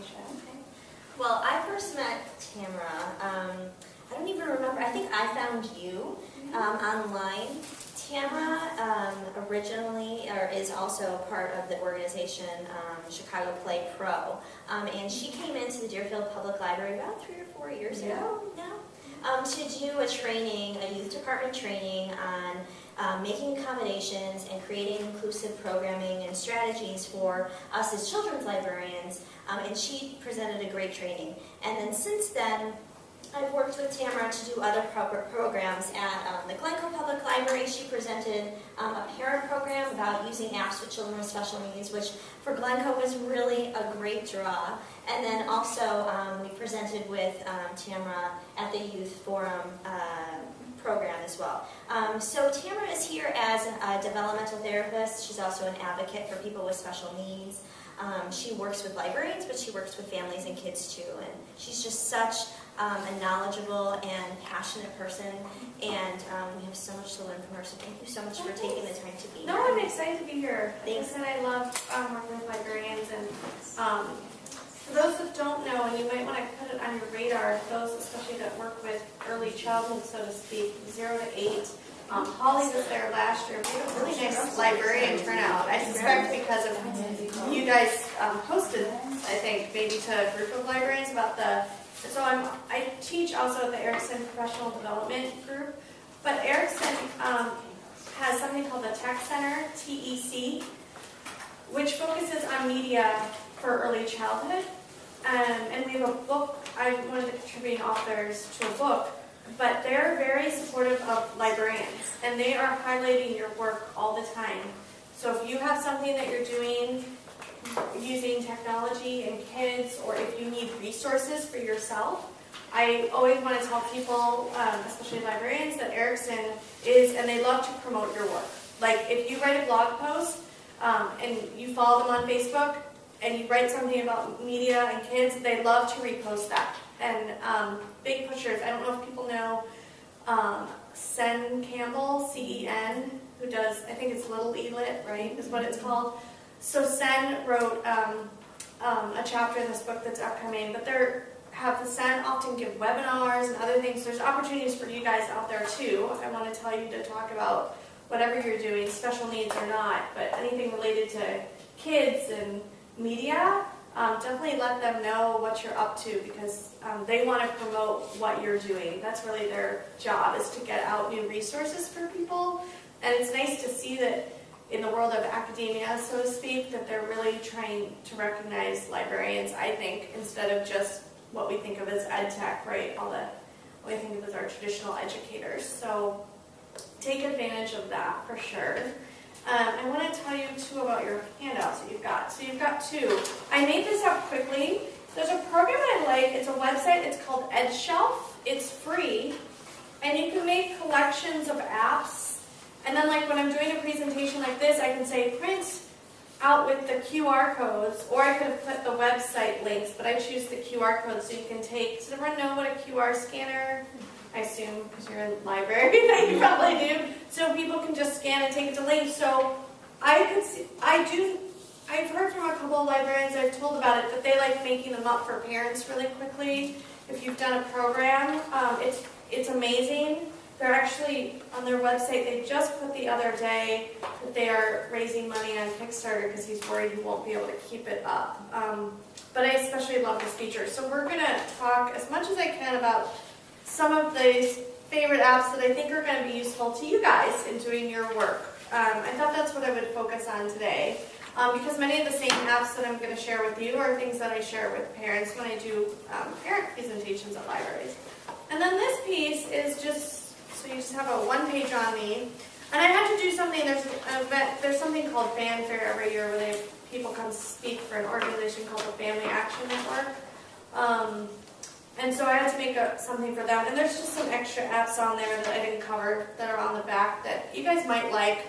share? Okay. Well, I first met Tamara, I don't even remember, I think I found you online. Tamara originally is also part of the organization Chicago Play Pro, and she came into the Deerfield Public Library about 3 or 4 years ago now to do a training, a youth department training on making accommodations and creating inclusive programming and strategies for us as children's librarians, and she presented a great training. And then since then, I've worked with Tamara to do other programs at the Glencoe Public Library. She presented a parent program about using apps with children with special needs, which for Glencoe was really a great draw. And then also we presented with Tamara at the Youth Forum program as well. So Tamara is here as a developmental therapist. She's also an advocate for people with special needs. She works with librarians, but she works with families and kids too. And she's just such a knowledgeable and passionate person, and we have so much to learn from her, so thank you so much for taking the time to be here. No, I'm excited to be here. Thanks. And I love working with librarians, and for those that don't know, and you might want to put it on your radar, those especially that work with early childhood, so to speak, 0 to 8, Holly was there last year. We had a really nice librarian turnout. I suspect because of you guys hosted, I think, maybe to a group of librarians about the. So I teach also at the Erickson Professional Development Group, but Erickson has something called the Tech Center, TEC, which focuses on media for early childhood. And we have a book. I'm one of the contributing authors to a book, but they're very supportive of librarians, and they are highlighting your work all the time. So if you have something that you're doing using technology and kids, or if you need resources for yourself, I always want to tell people, especially librarians, that Erickson is, and they love to promote your work. Like if you write a blog post and you follow them on Facebook and you write something about media and kids, they love to repost that. And big pushers, I don't know if people know Sen Campbell, C-E-N, who does, I think it's Little E-Lit, right, is what it's called. So Sen wrote a chapter in this book that's upcoming, but the Sen often give webinars and other things. There's opportunities for you guys out there too. I want to tell you to talk about whatever you're doing, special needs or not, but anything related to kids and media, definitely let them know what you're up to, because they want to promote what you're doing. That's really their job, is to get out new resources for people. And it's nice to see that in the world of academia, so to speak, that they're really trying to recognize librarians, I think, instead of just what we think of as ed tech, right? What we think of as our traditional educators. So take advantage of that for sure. I want to tell you too about your handouts that you've got. So you've got 2. I made this up quickly. There's a program I like. It's a website. It's called EdShelf. It's free, and you can make collections of apps. And then like when I'm doing a presentation like this, I can say print out with the QR codes, or I could have put the website links, but I choose the QR codes so you can take. Does everyone know what a QR scanner? I assume because you're in the library that you probably do. So people can just scan and take it to links. So I've heard from a couple of librarians I've told about it that they like making them up for parents really quickly. If you've done a program, it's amazing. They're actually, on their website, they just put the other day that they are raising money on Kickstarter because he's worried he won't be able to keep it up. But I especially love this feature. So we're going to talk as much as I can about some of these favorite apps that I think are going to be useful to you guys in doing your work. I thought that's what I would focus on today, because many of the same apps that I'm going to share with you are things that I share with parents when I do parent presentations at libraries. And then this piece is just, so you just have a 1-page on me. And I had to do something, there's something called Fanfare every year where people come speak for an organization called the Family Action Network. And so I had to make something for them. And there's just some extra apps on there that I didn't cover that are on the back that you guys might like.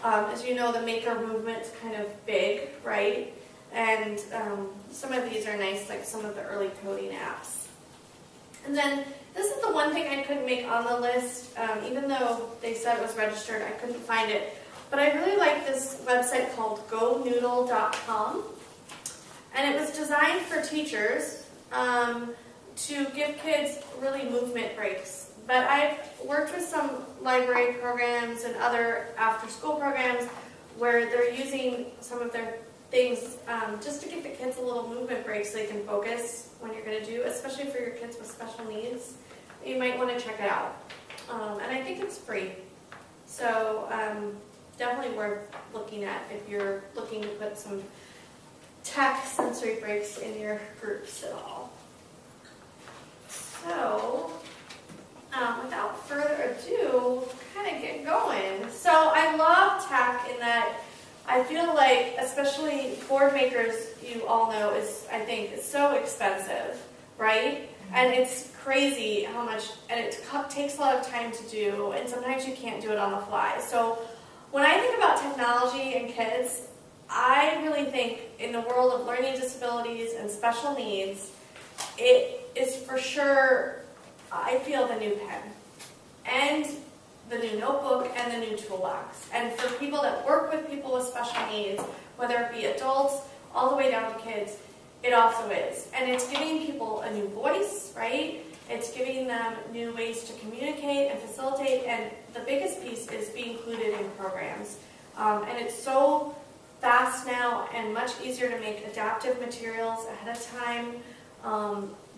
As you know, the maker movement's kind of big, right? And some of these are nice, like some of the early coding apps. And then this is the one thing I couldn't make on the list. Even though they said it was registered, I couldn't find it. But I really like this website called GoNoodle.com. And it was designed for teachers to give kids really movement breaks. But I've worked with some library programs and other after-school programs where they're using some of their things just to give the kids a little movement break so they can focus when you're going to do, especially for your kids with special needs. You might want to check it out. And I think it's free. So definitely worth looking at if you're looking to put some tech sensory breaks in your groups at all. So without further ado, kind of get going. So I love tech in that I feel like, especially board makers, you all know, I think, is so expensive, right? And it's crazy how much, and it takes a lot of time to do, and sometimes you can't do it on the fly. So when I think about technology and kids, I really think in the world of learning disabilities and special needs, it is for sure, I feel, the new pen, and the new notebook, and the new toolbox. And for people that work with people with special needs, whether it be adults all the way down to kids, it also is. And it's giving people a new voice, right? It's giving them new ways to communicate and facilitate, and the biggest piece is be included in programs. And it's so fast now and much easier to make adaptive materials ahead of time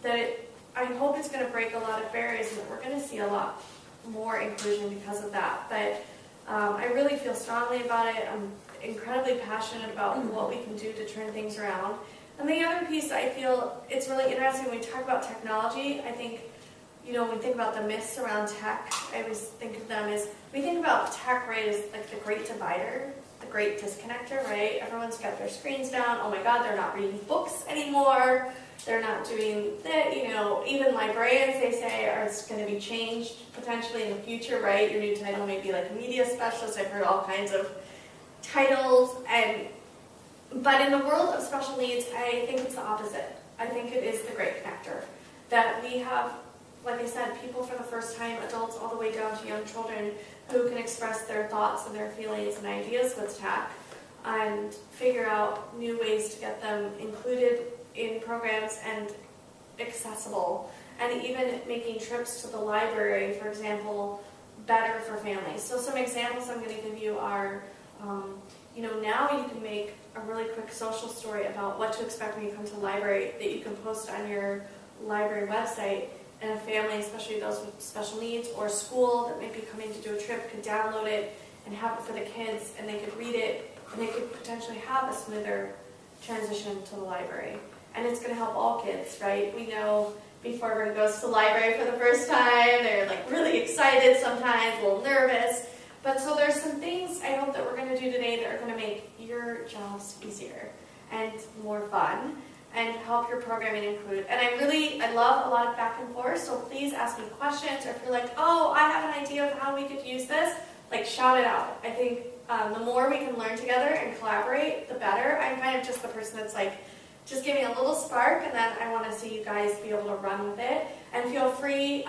that I hope it's going to break a lot of barriers and that we're going to see a lot more inclusion because of that. But I really feel strongly about it. I'm incredibly passionate about what we can do to turn things around. And the other piece, I feel it's really interesting when we talk about technology. I think, when we think about the myths around tech, I always think of them as, we think about tech, right, as like the great divider, the great disconnector, right? Everyone's got their screens down. Oh my God, they're not reading books anymore. They're not doing that, even librarians, they say, are going to be changed potentially in the future, right? Your new title may be like a media specialist. I've heard all kinds of titles. But in the world of special needs, I think it's the opposite. I think it is the great connector. That we have, like I said, people for the first time, adults all the way down to young children, who can express their thoughts and their feelings and ideas with tech and figure out new ways to get them included in programs and accessible. And even making trips to the library, for example, better for families. So some examples I'm going to give you are, now you can make a really quick social story about what to expect when you come to the library that you can post on your library website, and a family, especially those with special needs, or a school that might be coming to do a trip, could download it and have it for the kids, and they could read it, and they could potentially have a smoother transition to the library. And it's going to help all kids, right? We know before everyone goes to the library for the first time, they're like really excited sometimes, a little nervous. But so there's some things I hope that we're going to do today that are going to make your jobs easier and more fun and help your programming include. And I love a lot of back and forth, so please ask me questions, or if you're like, oh, I have an idea of how we could use this, like shout it out. I think the more we can learn together and collaborate, the better. I'm kind of just the person that's like, just give me a little spark, and then I want to see you guys be able to run with it. And feel free,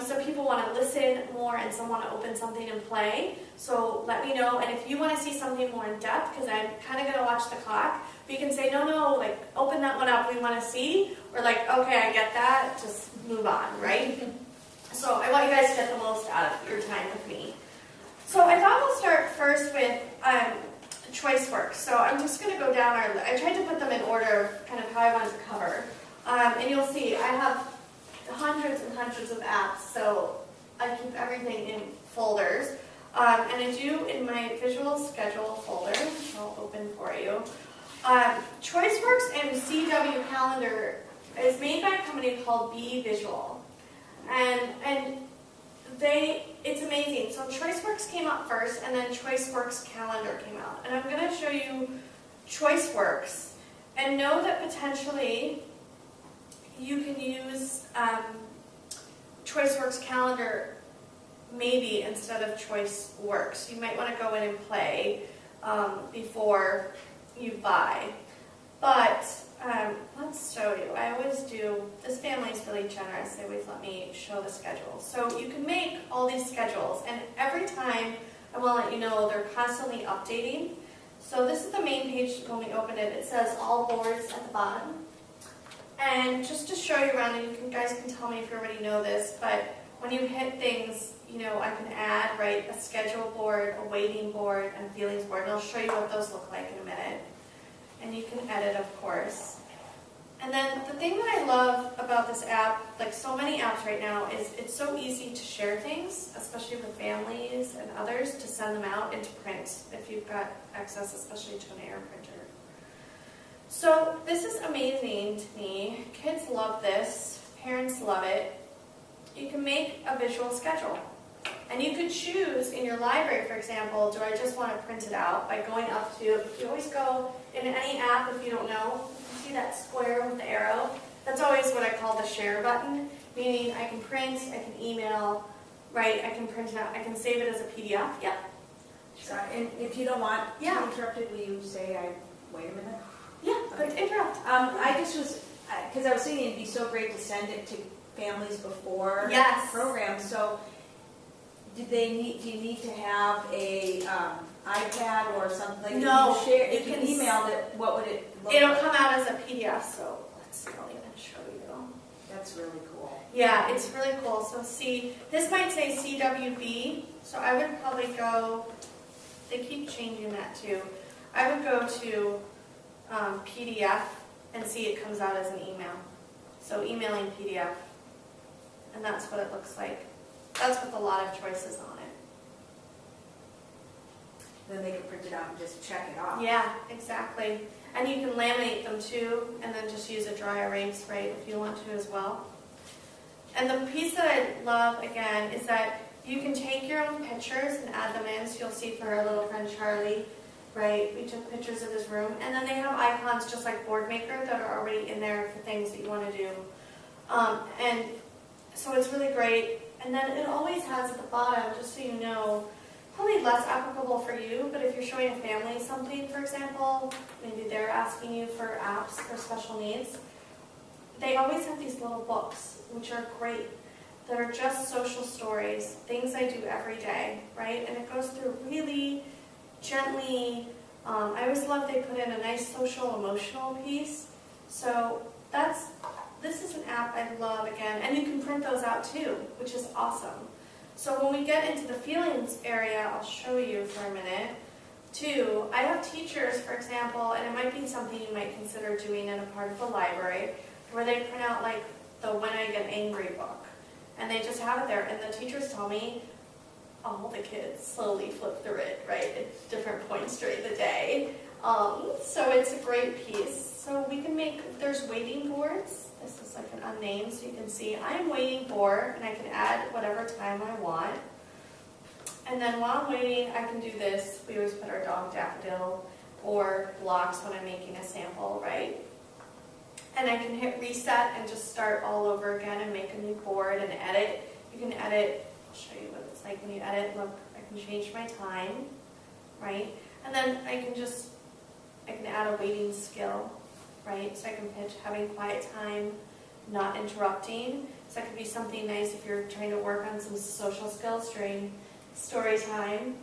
some people want to listen more and some want to open something and play. So let me know. And if you want to see something more in depth, because I'm kind of going to watch the clock, but you can say, no, like open that one up, we want to see. Or like, okay, I get that, just move on, right? So I want you guys to get the most out of your time with me. So I thought we'll start first with choice work. So I'm just going to go down I tried to put them in order of kind of how I wanted to cover. And you'll see I have hundreds and hundreds of apps, so I keep everything in folders. And I do in my visual schedule folder, which I'll open for you. ChoiceWorks and CW Calendar is made by a company called Be Visual. And it's amazing. So ChoiceWorks came out first, and then ChoiceWorks Calendar came out. And I'm going to show you ChoiceWorks, and know that potentially you can use ChoiceWorks Calendar maybe instead of ChoiceWorks. You might want to go in and play before you buy. But let's show you. I always do, this family is really generous. They always let me show the schedule. So you can make all these schedules, and every time I want to let you know they're constantly updating. So this is the main page when we open it. It says all boards at the bottom. And just to show you around, and you guys can tell me if you already know this, but when you hit things, you know, I can add, right, a schedule board, a waiting board, and feelings board. And I'll show you what those look like in a minute. And you can edit, of course. And then the thing that I love about this app, like so many apps right now, is it's so easy to share things, especially with families and others, to send them out into print if you've got access, especially to an air printer. So this is amazing to me. Kids love this. Parents love it. You can make a visual schedule. And you could choose in your library, for example, do I just want to print it out by going up to, you always go in any app if you don't know, you see that square with the arrow? That's always what I call the share button, meaning I can print, I can email, right, I can print it out, I can save it as a PDF, yep. So, and if you don't want to Yeah. interrupt it, will you say, wait a minute? Yeah, but interrupt. I just was, because I was thinking it'd be so great to send it to families before Yes. programs. So, do you need to have a iPad or something? No, If you you can emailed it, what would it look It'll like? come out as a PDF, so let's see, I'll even show you. That's really cool. Yeah, it's really cool. So see, this might say CWB, so I would probably go, they keep changing that too. I would go to PDF and see it comes out as an email. So emailing PDF, and that's what it looks like. That's with a lot of choices on it. Then they can print it out and just check it off. Yeah, exactly. And you can laminate them too, and then just use a dry erase, right, if you want to as well. And the piece that I love, again, is that you can take your own pictures and add them in. So you'll see for our little friend Charlie, right, we took pictures of his room. And then they have icons just like BoardMaker that are already in there for things that you want to do. And so it's really great. And then it always has at the bottom, just so you know, probably less applicable for you, but if you're showing a family something, for example, maybe they're asking you for apps for special needs, they always have these little books, which are great, that are just social stories, things I do every day, right? And it goes through really gently. I always love they put in a nice social, emotional piece. So this is an app I love, again, and you can print those out too, which is awesome. So when we get into the feelings area, I'll show you for a minute, too. I have teachers, for example, and it might be something you might consider doing in a part of the library, where they print out like the When I Get Angry book, and they just have it there, and the teachers tell me all the kids slowly flip through it, right, at different points during the day. So it's a great piece. So we can make, there's waiting boards. This is like an unnamed, so you can see I'm waiting for, and I can add whatever time I want. And then while I'm waiting, I can do this. We always put our dog Daffodil or blocks when I'm making a sample, right? And I can hit reset and just start all over again and make a new board and edit. You can edit, I'll show you what it's like when you edit. Look, I can change my time, right? And then I can add a waiting skill, right? So I can pitch having quiet time, not interrupting. So that could be something nice if you're trying to work on some social skills during story time.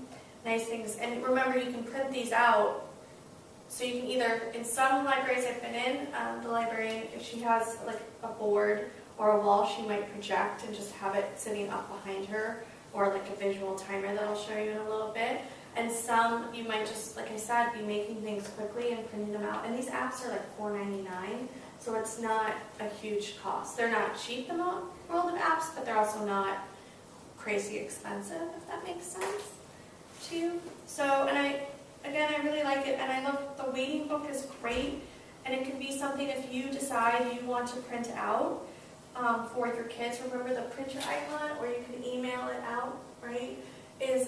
Nice things. And remember, you can print these out. So you can either, in some libraries I've been in, the librarian, if she has like a board or a wall, she might project and just have it sitting up behind her, or like a visual timer that I'll show you in a little bit. And some, you might just, like I said, be making things quickly and printing them out. And these apps are like $4.99, so it's not a huge cost. They're not cheap in the world of apps, but they're also not crazy expensive, if that makes sense to you. So, and I really like it, and I love the waiting book is great, and it can be something if you decide you want to print out for your kids. Remember the printer icon, or you can email it out, right, is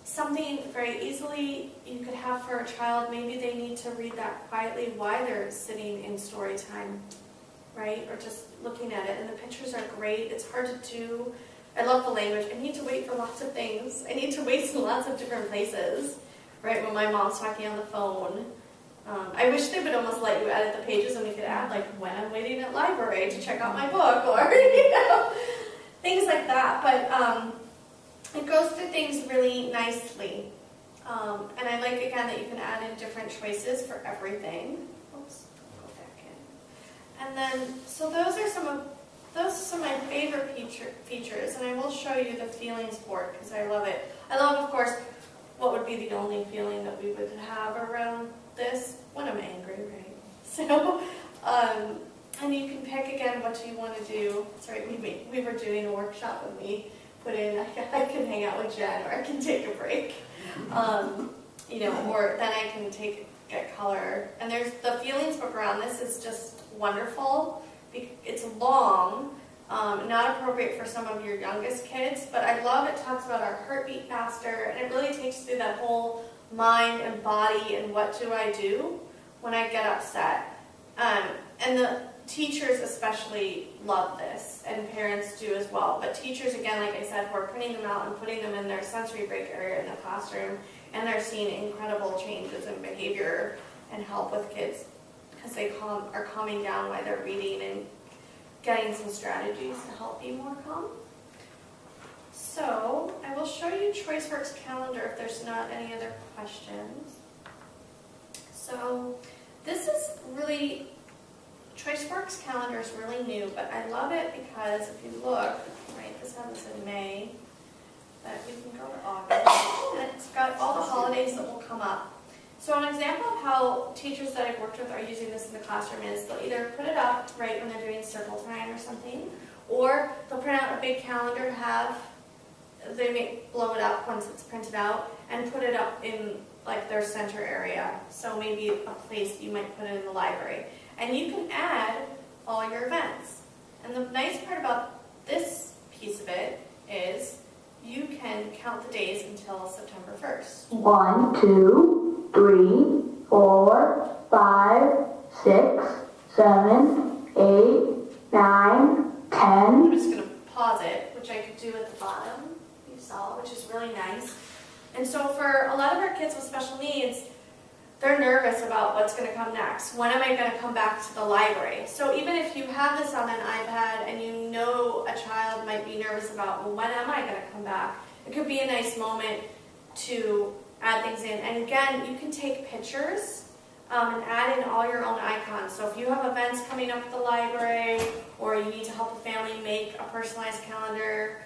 something very easily you could have for a child. Maybe they need to read that quietly while they're sitting in story time, right, or just looking at it, and the pictures are great. It's hard to do. I love the language. I need to wait for lots of things. I need to wait in lots of different places, right, when my mom's talking on the phone. I wish they would almost let you edit the pages and we could add, like, when I'm waiting at library to check out my book, or, you know, things like that. But it goes through things really nicely. And I like, again, that you can add in different choices for everything. Oops, go back in. And then, so those are some of my favorite features, and I will show you the feelings board because I love it. I love, of course, what would be the only feeling that we would have around this when I'm angry, right? So, and you can pick again what you want to do. Sorry, we were doing a workshop and we put in, I can hang out with Jen or I can take a break. You know, or then I can get color. And there's the feelings book around this is just wonderful. It's long, not appropriate for some of your youngest kids, but I love it talks about our heartbeat faster, and it really takes through that whole mind and body and what do I do when I get upset. And the teachers especially love this, and parents do as well. But teachers, again, like I said, who are printing them out and putting them in their sensory break area in the classroom, and they're seeing incredible changes in behavior and help with kids because they are calming down while they're reading and getting some strategies to help be more calm. So I will show you ChoiceWorks calendar if there's not any other questions. So this is really, ChoiceWorks calendar is really new, but I love it because if you look, right, this happens in May, but we can go to August, and it's got all the holidays that will come up. So an example of how teachers that I've worked with are using this in the classroom is they'll either put it up right when they're doing circle time or something, or they'll print out a big calendar, they may blow it up once it's printed out, and put it up in like their center area. So maybe a place you might put it in the library. And you can add all your events. And the nice part about this piece of it is you can count the days until September 1st. 1, 2, 3, 4, 5, 6, 7, 8, 9, 10. I'm just going to pause it, which I could do at the bottom, you saw, which is really nice. And so for a lot of our kids with special needs, they're nervous about what's going to come next. When am I going to come back to the library? So even if you have this on an iPad and you know a child might be nervous about, well, when am I going to come back? It could be a nice moment to add things in. And again, you can take pictures and add in all your own icons. So if you have events coming up at the library, or you need to help a family make a personalized calendar,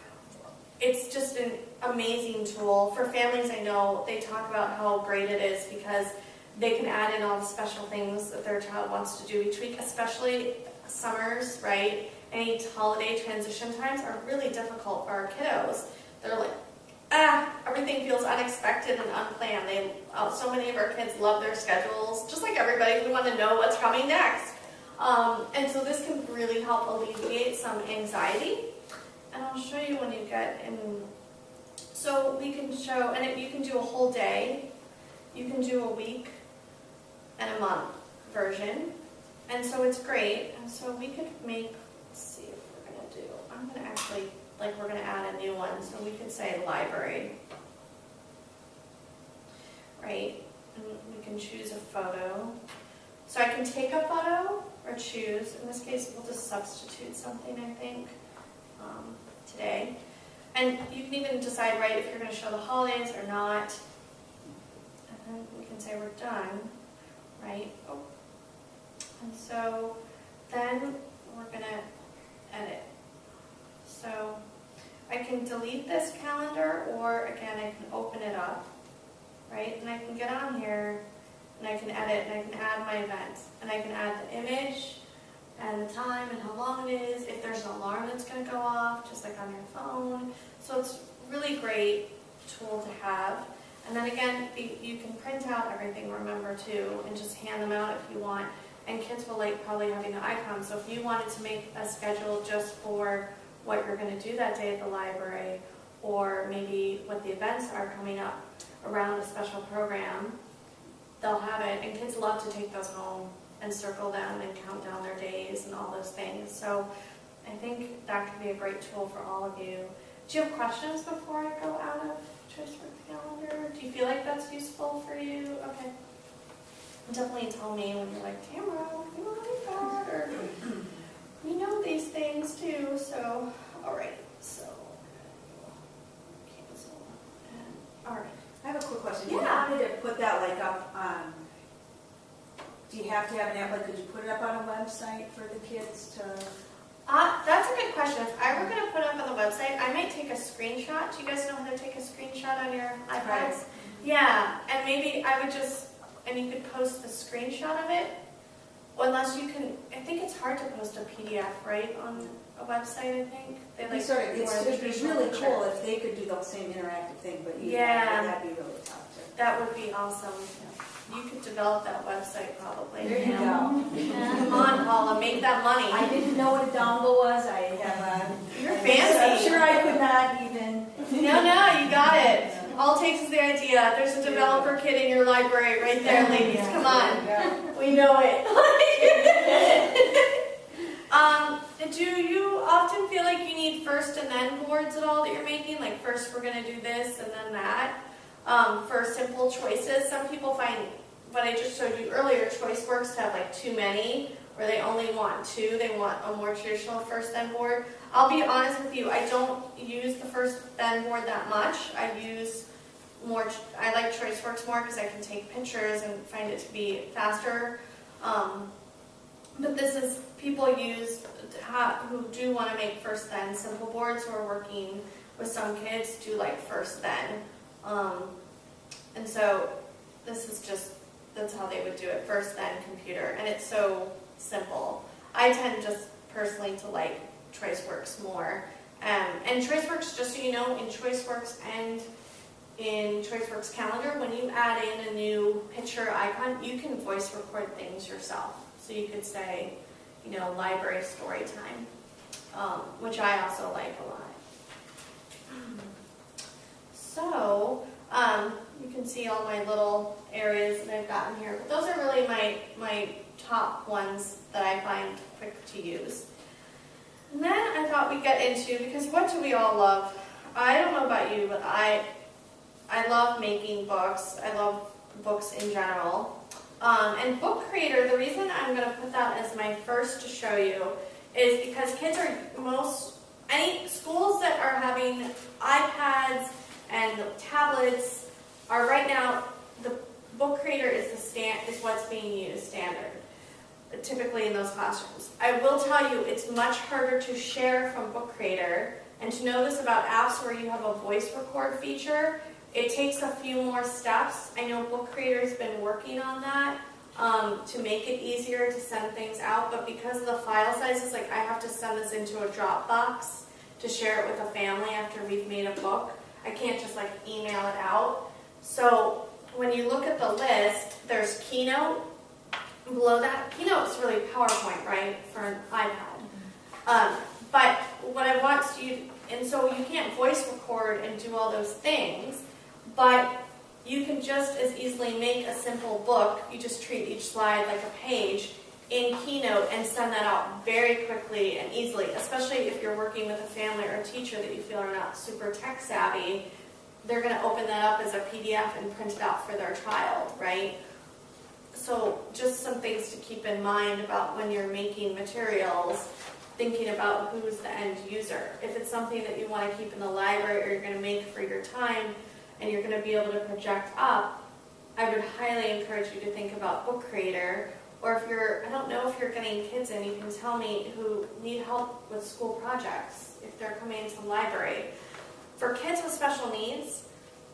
it's just an amazing tool. For families, I know they talk about how great it is because they can add in all the special things that their child wants to do each week, especially summers, right? Any holiday transition times are really difficult for our kiddos. They're like, everything feels unexpected and unplanned. So many of our kids love their schedules, just like everybody. We want to know what's coming next. And so this can really help alleviate some anxiety. And I'll show you when you get in. So we can show, and you can do a whole day. You can do a week and a month version. And so it's great. And so we could make, let's see if we're going to do, I'm going to actually, like we're going to add a new one. So we could say library, right? And we can choose a photo. So I can take a photo or choose. In this case, we'll just substitute something, I think, today. And you can even decide, right, if you're going to show the holidays or not. And then we can say we're done, right? Oh. And so then we're going to edit. So I can delete this calendar, or again, I can open it up, right? And I can get on here, and I can edit, and I can add my events. And I can add the image, and the time, and how long it is, if there's an alarm that's going to go off, just like on your phone. So it's really great tool to have. And then again, you can print out everything, remember, too, and just hand them out if you want. And kids will like probably having the icons. So if you wanted to make a schedule just for what you're going to do that day at the library, or maybe what the events are coming up around a special program, they'll have it. And kids love to take those home and circle them and count down their days and all those things. So I think that could be a great tool for all of you. Do you have questions before I go out of ChoiceWorks calendar? Do you feel like that's useful for you? Okay. Definitely tell me when you're like, Tamara, you like that? Or we know these things too. So, all right. So, cancel. And, all right. I have a quick question. question. If you Yeah. wanted to put that like up on, do you have to have an app, like could you put it up on a website for the kids to? That's a good question. If I were going to put it up on the website, I might take a screenshot. Do you guys know how to take a screenshot on your iPads? Right. Yeah, and maybe I would just, and you could post the screenshot of it. Unless you can, I think it's hard to post a PDF, right, on a website, I think. They It's sort of, more it'd be visual really picture. cool if they could do the same interactive thing, but you, Yeah. that'd be really tough to. That would be awesome. You could develop that website probably. There you go. Come on, Paula, make that money. I didn't know what a dongle was. I have a. You're I'm fancy. sure I could not even. No, you got it. All it takes is the idea. There's a developer kit in your library right there, ladies. Come on. We know it. Do you often feel like you need first and then boards at all that you're making? Like first we're going to do this and then that? For simple choices, some people find what I just showed you earlier, ChoiceWorks, to have like too many, or they only want two. They want a more traditional first then board. I'll be honest with you, I don't use the first then board that much. I like ChoiceWorks more because I can take pictures and find it to be faster. But this is people who do want to make first then simple boards, who are working with some kids do like first then. And so this is that's how they would do it, first then computer. And it's so simple. I tend just personally to like ChoiceWorks more. And ChoiceWorks, just so you know, in ChoiceWorks and in ChoiceWorks Calendar, when you add in a new picture icon, you can voice record things yourself. So you could say, library story time, which I also like a lot. So, you can see all my little areas that I've gotten here. But those are really my top ones that I find quick to use. And then I thought we'd get into, because what do we all love? I don't know about you, but I love making books. I love books in general. And Book Creator, the reason I'm going to put that as my first to show you is because kids are any schools that are having iPads and tablets are right now, the Book Creator is what's being used standard, typically in those classrooms. I will tell you, it's much harder to share from Book Creator, and to know this about apps where you have a voice record feature. It takes a few more steps. I know Book Creator's been working on that to make it easier to send things out, but because of the file sizes, I have to send this into a Dropbox to share it with a family after we've made a book. I can't just email it out. So when you look at the list, there's Keynote. Below that, Keynote is really PowerPoint, right, for an iPad. But what I want you, and so you can't voice record and do all those things, but you can just as easily make a simple book. You just treat each slide like a page in Keynote and send that out very quickly and easily, especially if you're working with a family or a teacher that you feel are not super tech savvy. They're going to open that up as a PDF and print it out for their child, right? So just some things to keep in mind about when you're making materials, thinking about who's the end user. If it's something that you want to keep in the library or you're going to make for your time and you're going to be able to project up, I would highly encourage you to think about Book Creator. Or if I don't know if you're getting kids in, you can tell me who need help with school projects if they're coming into the library. For kids with special needs,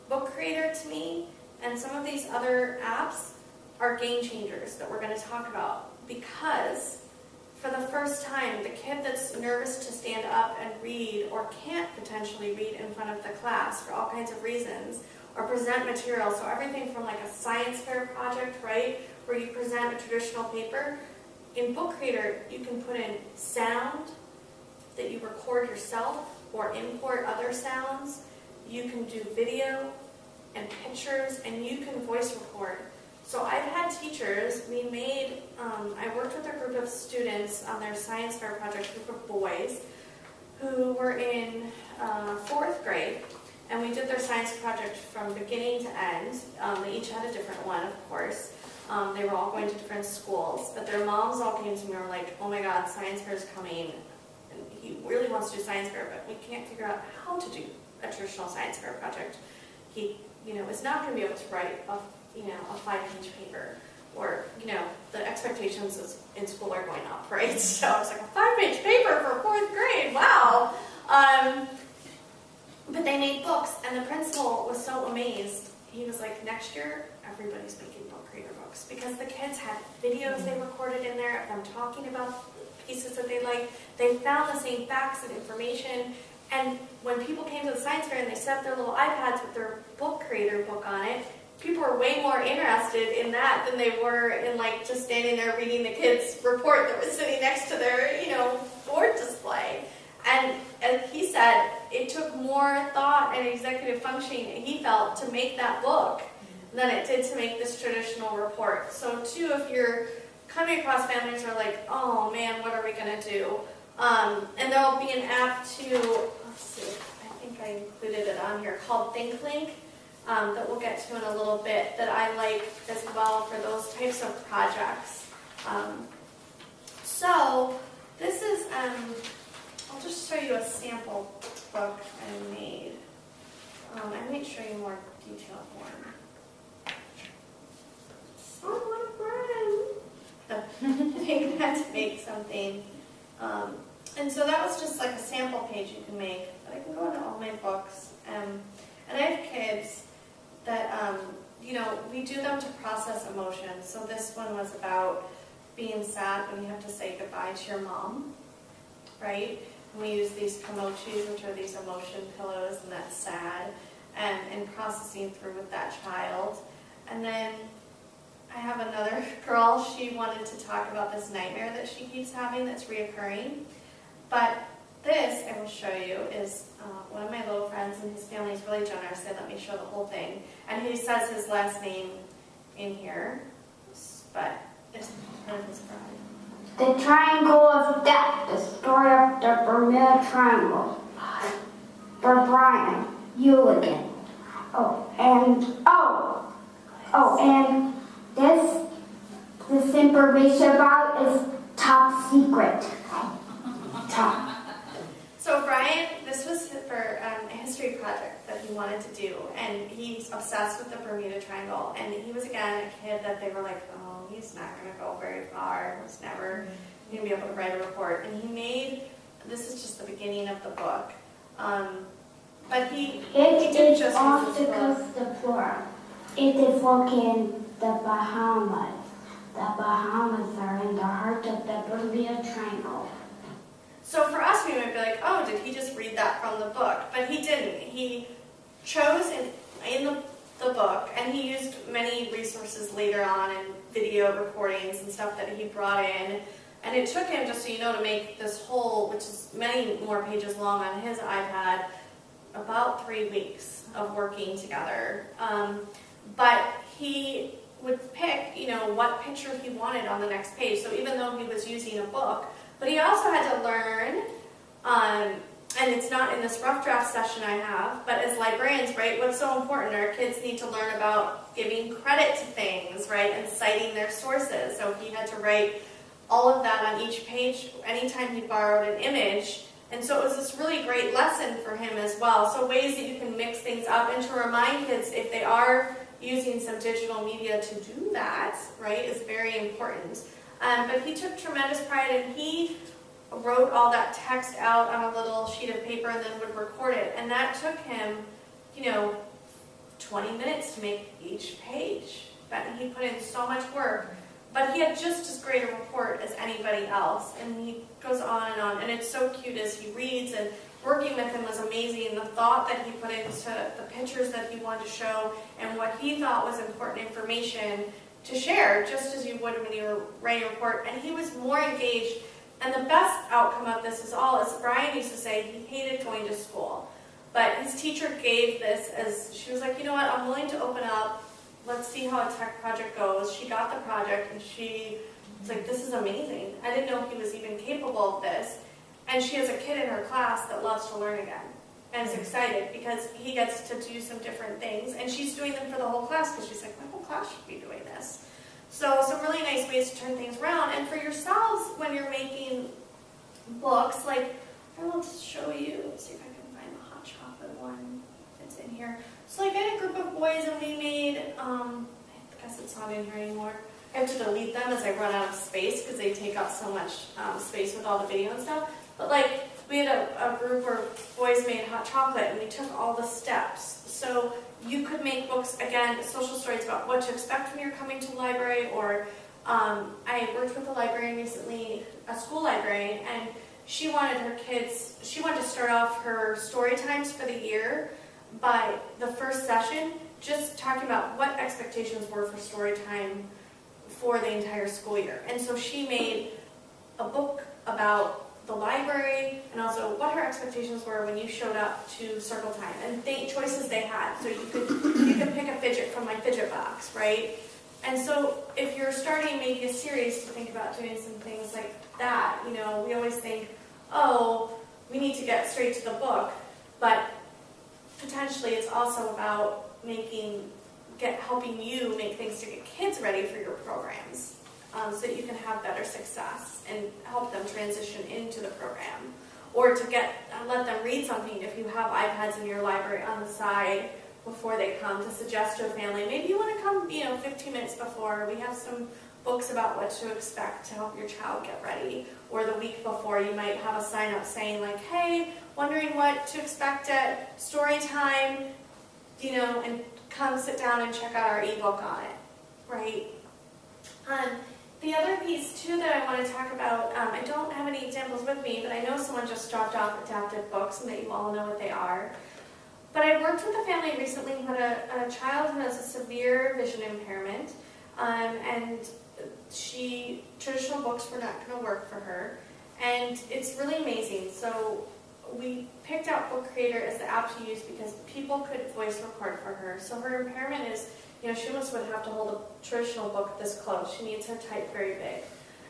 Book Creator to me and some of these other apps are game changers that we're going to talk about, because for the first time, the kid that's nervous to stand up and read or can't potentially read in front of the class for all kinds of reasons, or present material, so everything from a science fair project, right, where you present a traditional paper, in Book Creator you can put in sound that you record yourself or import other sounds. You can do video and pictures, and you can voice record. So I've had teachers, I worked with a group of students on their science fair project, a group of boys, who were in 4th grade, and we did their science project from beginning to end. They each had a different one, of course. They were all going to different schools, but their moms all came to me and were like, oh my God, science fair is coming, and he really wants to do science fair, but we can't figure out how to do a traditional science fair project. He is not going to be able to write a 5-page paper, or, the expectations in school are going up, right? So it's like a 5-page paper for 4th grade, wow. But they made books, and the principal was so amazed. He was like, next year, everybody's making book reader books, because the kids had videos they recorded in there of them talking about pieces that they liked. They found the same facts and information, and when people came to the science fair and they set up their little iPads with their book creator book on it, people were way more interested in that than they were in just standing there reading the kids' report that was sitting next to their, board display. And as he said, it took more thought and executive functioning, he felt, to make that book than it did to make this traditional report. So too, if you're coming across families who are like, oh man, what are we going to do? And there'll be an app too, let's see, I think I included it on here, called ThinkLink, that we'll get to in a little bit, that I like as well for those types of projects. So this is, I'll just show you a sample book I made. I might show you more detailed one. Oh, my friend! I had to make something. And so that was just like a sample page you can make. But I can go into all my books. And I have kids that, we do them to process emotions. So this one was about being sad when you have to say goodbye to your mom, right? And we use these kamochis, which are these emotion pillows, and that's sad, and processing through with that child. And then I have another girl, she wanted to talk about this nightmare that she keeps having that's reoccurring. But this, I will show you, is one of my little friends, and his family is really generous. They let me show the whole thing. And he says his last name in here, but it's part of his bride. The Triangle of Death, the story of the Bermuda Triangle. For Brian, you again. And this information about is top secret. Top. So Brian, this was for a history project that he wanted to do, and he's obsessed with the Bermuda Triangle. And he was, again, a kid that they were like, oh, he's not going to go very far. He's never going to be able to write a report. And he made, this is just the beginning of the book, but he didn't just off use the this book. coast of Florida. It is located in the Bahamas. The Bahamas are in the heart of the Bermuda Triangle. So for us, we might be like, oh, did he just read that from the book? But he didn't. He chose in the book, and he used many resources later on and video recordings and stuff that he brought in. And it took him, just so you know, to make this whole, which is many more pages long on his iPad, about 3 weeks of working together. But he would pick, what picture he wanted on the next page. So even though he was using a book, but he also had to learn, and it's not in this rough draft session I have, but as librarians, right, what's so important? Our kids need to learn about giving credit to things, right, and citing their sources. So he had to write all of that on each page anytime he borrowed an image. And so it was this really great lesson for him as well. So ways that you can mix things up, and to remind kids if they are using some digital media to do that, right, is very important. But he took tremendous pride, and he wrote all that text out on a little sheet of paper and then would record it. And that took him, 20 minutes to make each page. But he put in so much work. But he had just as great a report as anybody else. And he goes on. And it's so cute as he reads, and working with him was amazing. The thought that he put into the pictures that he wanted to show and what he thought was important information to share, just as you would when you were writing a report. And he was more engaged. And the best outcome of this is all, as Brian used to say, he hated going to school. But his teacher gave this as, she was like, you know what, I'm willing to open up. Let's see how a tech project goes. She got the project, and she was like, this is amazing. I didn't know he was even capable of this. And she has a kid in her class that loves to learn again and is excited because he gets to do some different things. And she's doing them for the whole class because she's like, my whole class should be doing this. So some really nice ways to turn things around. And for yourselves, when you're making books, like I want to show you, let's see if I can find the hot chocolate one. it's in here. So like I had a group of boys and we made, I guess it's not in here anymore. I have to delete them as I run out of space because they take up so much space with all the video and stuff. But like we had a group where boys made hot chocolate and we took all the steps. So you could make books, again, social stories about what to expect when you're coming to the library, or I worked with a librarian recently, a school librarian, and she wanted her kids, she wanted to start off her story times for the year by the first session, just talking about what expectations were for story time for the entire school year. And so she made a book about the library and also what her expectations were when you showed up to circle time and choices they had. So you could pick a fidget from my fidget box, right? And so if you're starting maybe a series to think about doing some things like that, you know, we always think, oh, we need to get straight to the book, but potentially it's also about helping you make things to get kids ready for your programs, so that you can have better success and help them transition into the program, or to let them read something if you have iPads in your library on the side before they come, to suggest to a family, maybe you want to come, 15 minutes before. We have some books about what to expect to help your child get ready. Or the week before, you might have a sign up saying like, hey, wondering what to expect at story time, and come sit down and check out our ebook on it, right? The other piece too that I want to talk about, I don't have any examples with me, but I know someone just dropped off adapted books and that you all know what they are. But I worked with a family recently who had a child who has a severe vision impairment, and traditional books were not going to work for her, and it's really amazing. So we picked out Book Creator as the app to use because people could voice record for her. So her impairment is, she almost would have to hold a traditional book this close. She needs her type very big.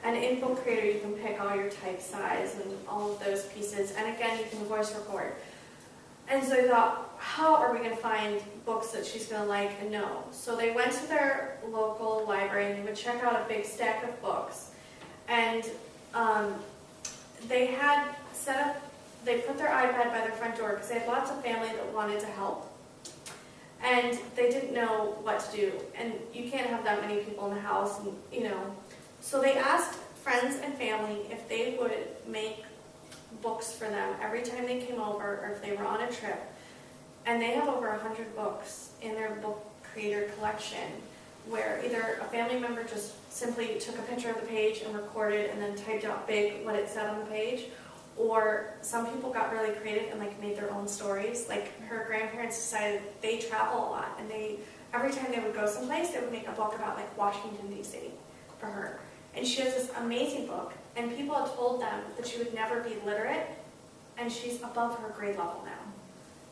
And in Book Creator, you can pick all your type size and all of those pieces. And again, you can voice record. And so they thought, how are we going to find books that she's going to like and know? So they went to their local library and they would check out a big stack of books. And they had they put their iPad by their front door because they had lots of family that wanted to help. And they didn't know what to do. And you can't have that many people in the house, and So they asked friends and family if they would make books for them every time they came over or if they were on a trip. And they have over 100 books in their Book Creator collection where either a family member just simply took a picture of the page and recorded and then typed out big what it said on the page, or some people got really creative and made their own stories. Like her grandparents decided they travel a lot, and every time they would go someplace, they would make a book about Washington D.C. for her. And she has this amazing book, and people had told them that she would never be literate, and she's above her grade level now.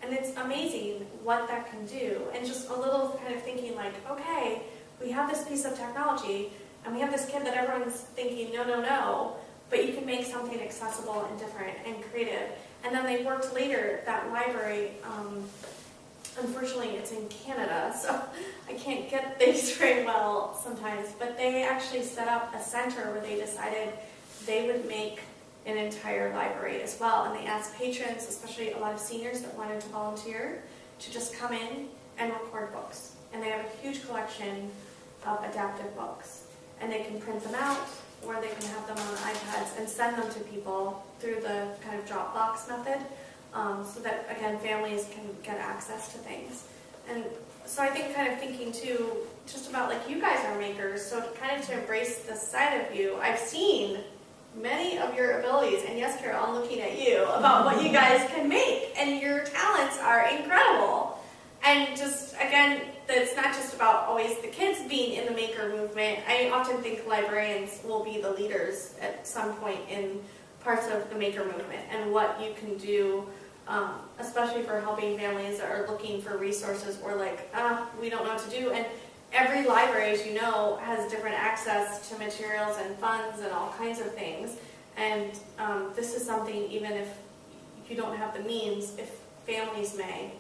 And it's amazing what that can do. And just a little kind of thinking okay, we have this piece of technology, and we have this kid that everyone's thinking, no, but you can make something accessible and different and creative. And then they worked later, that library, unfortunately it's in Canada, so I can't get things very well sometimes, but they actually set up a center where they decided they would make an entire library as well. And they asked patrons, especially a lot of seniors that wanted to volunteer, to just come in and record books. And they have a huge collection of adapted books. And they can print them out, or they can have them on iPads and send them to people through the kind of Dropbox method, so that, again, families can get access to things. And so I think kind of thinking, too, just about you guys are makers, so to embrace this side of you. I've seen many of your abilities, and yes, Carol, I'm looking at you, about what you guys can make, and your talents are incredible. And just, again, it's not just about always the kids being in the maker movement. I often think librarians will be the leaders at some point in parts of the maker movement and what you can do, especially for helping families that are looking for resources or we don't know what to do. And every library, as you know, has different access to materials and funds and all kinds of things. And this is something, even if you don't have the means, if families may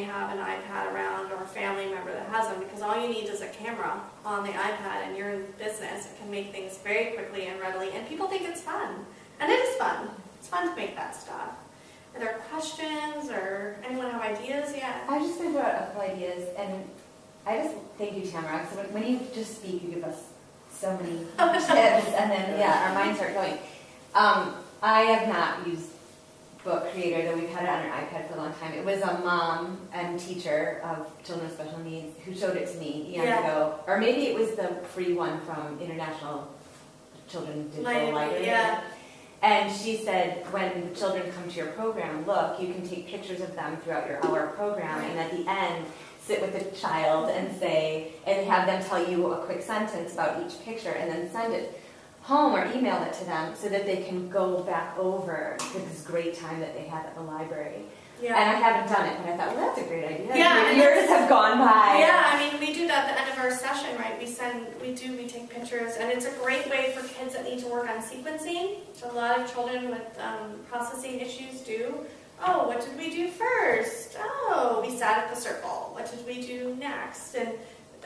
have an iPad around, or a family member that has them, because all you need is a camera on the iPad and you're in business. It can make things very quickly and readily, and people think it's fun. And it is fun. It's fun to make that stuff. Are there questions or anyone have ideas yet? I just going to throw out a couple ideas, and I just thank you, Tamara, because when you just speak, you give us so many tips, and then, our minds start going. I have not used Book Creator, though we've had it on our iPad for a long time. It was a mom and teacher of children with special needs who showed it to me eons ago. Or maybe it was the free one from International Children Digital Library. Yeah. And she said, when the children come to your program, look, you can take pictures of them throughout your hour program, and at the end, sit with the child and say, and have them tell you a quick sentence about each picture, and then send it home or email it to them so that they can go back over this great time that they had at the library. Yeah. And I haven't done it, but I thought, well, that's a great idea. Yeah, Years have gone by. Yeah, I mean, we do that at the end of our session, right? We take pictures, and it's a great way for kids that need to work on sequencing. A lot of children with processing issues do. Oh, what did we do first? Oh, we sat at the circle. What did we do next? And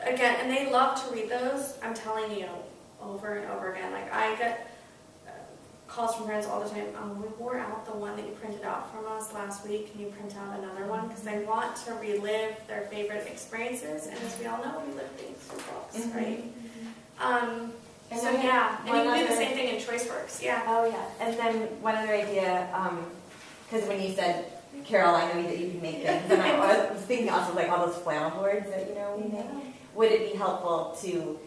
again, and they love to read those. I'm telling you, over and over again. Like, I get calls from parents all the time. We wore out the one that you printed out from us last week. Can you print out another one? Because they want to relive their favorite experiences, and as we all know, we live things through books, right? And So then yeah, and you can do the other- same thing in ChoiceWorks. Yeah. Oh, yeah. And then one other idea, because when you said, Carol, I know that you can make things, and I was thinking also like all those flannel boards that, we make. Would it be helpful to,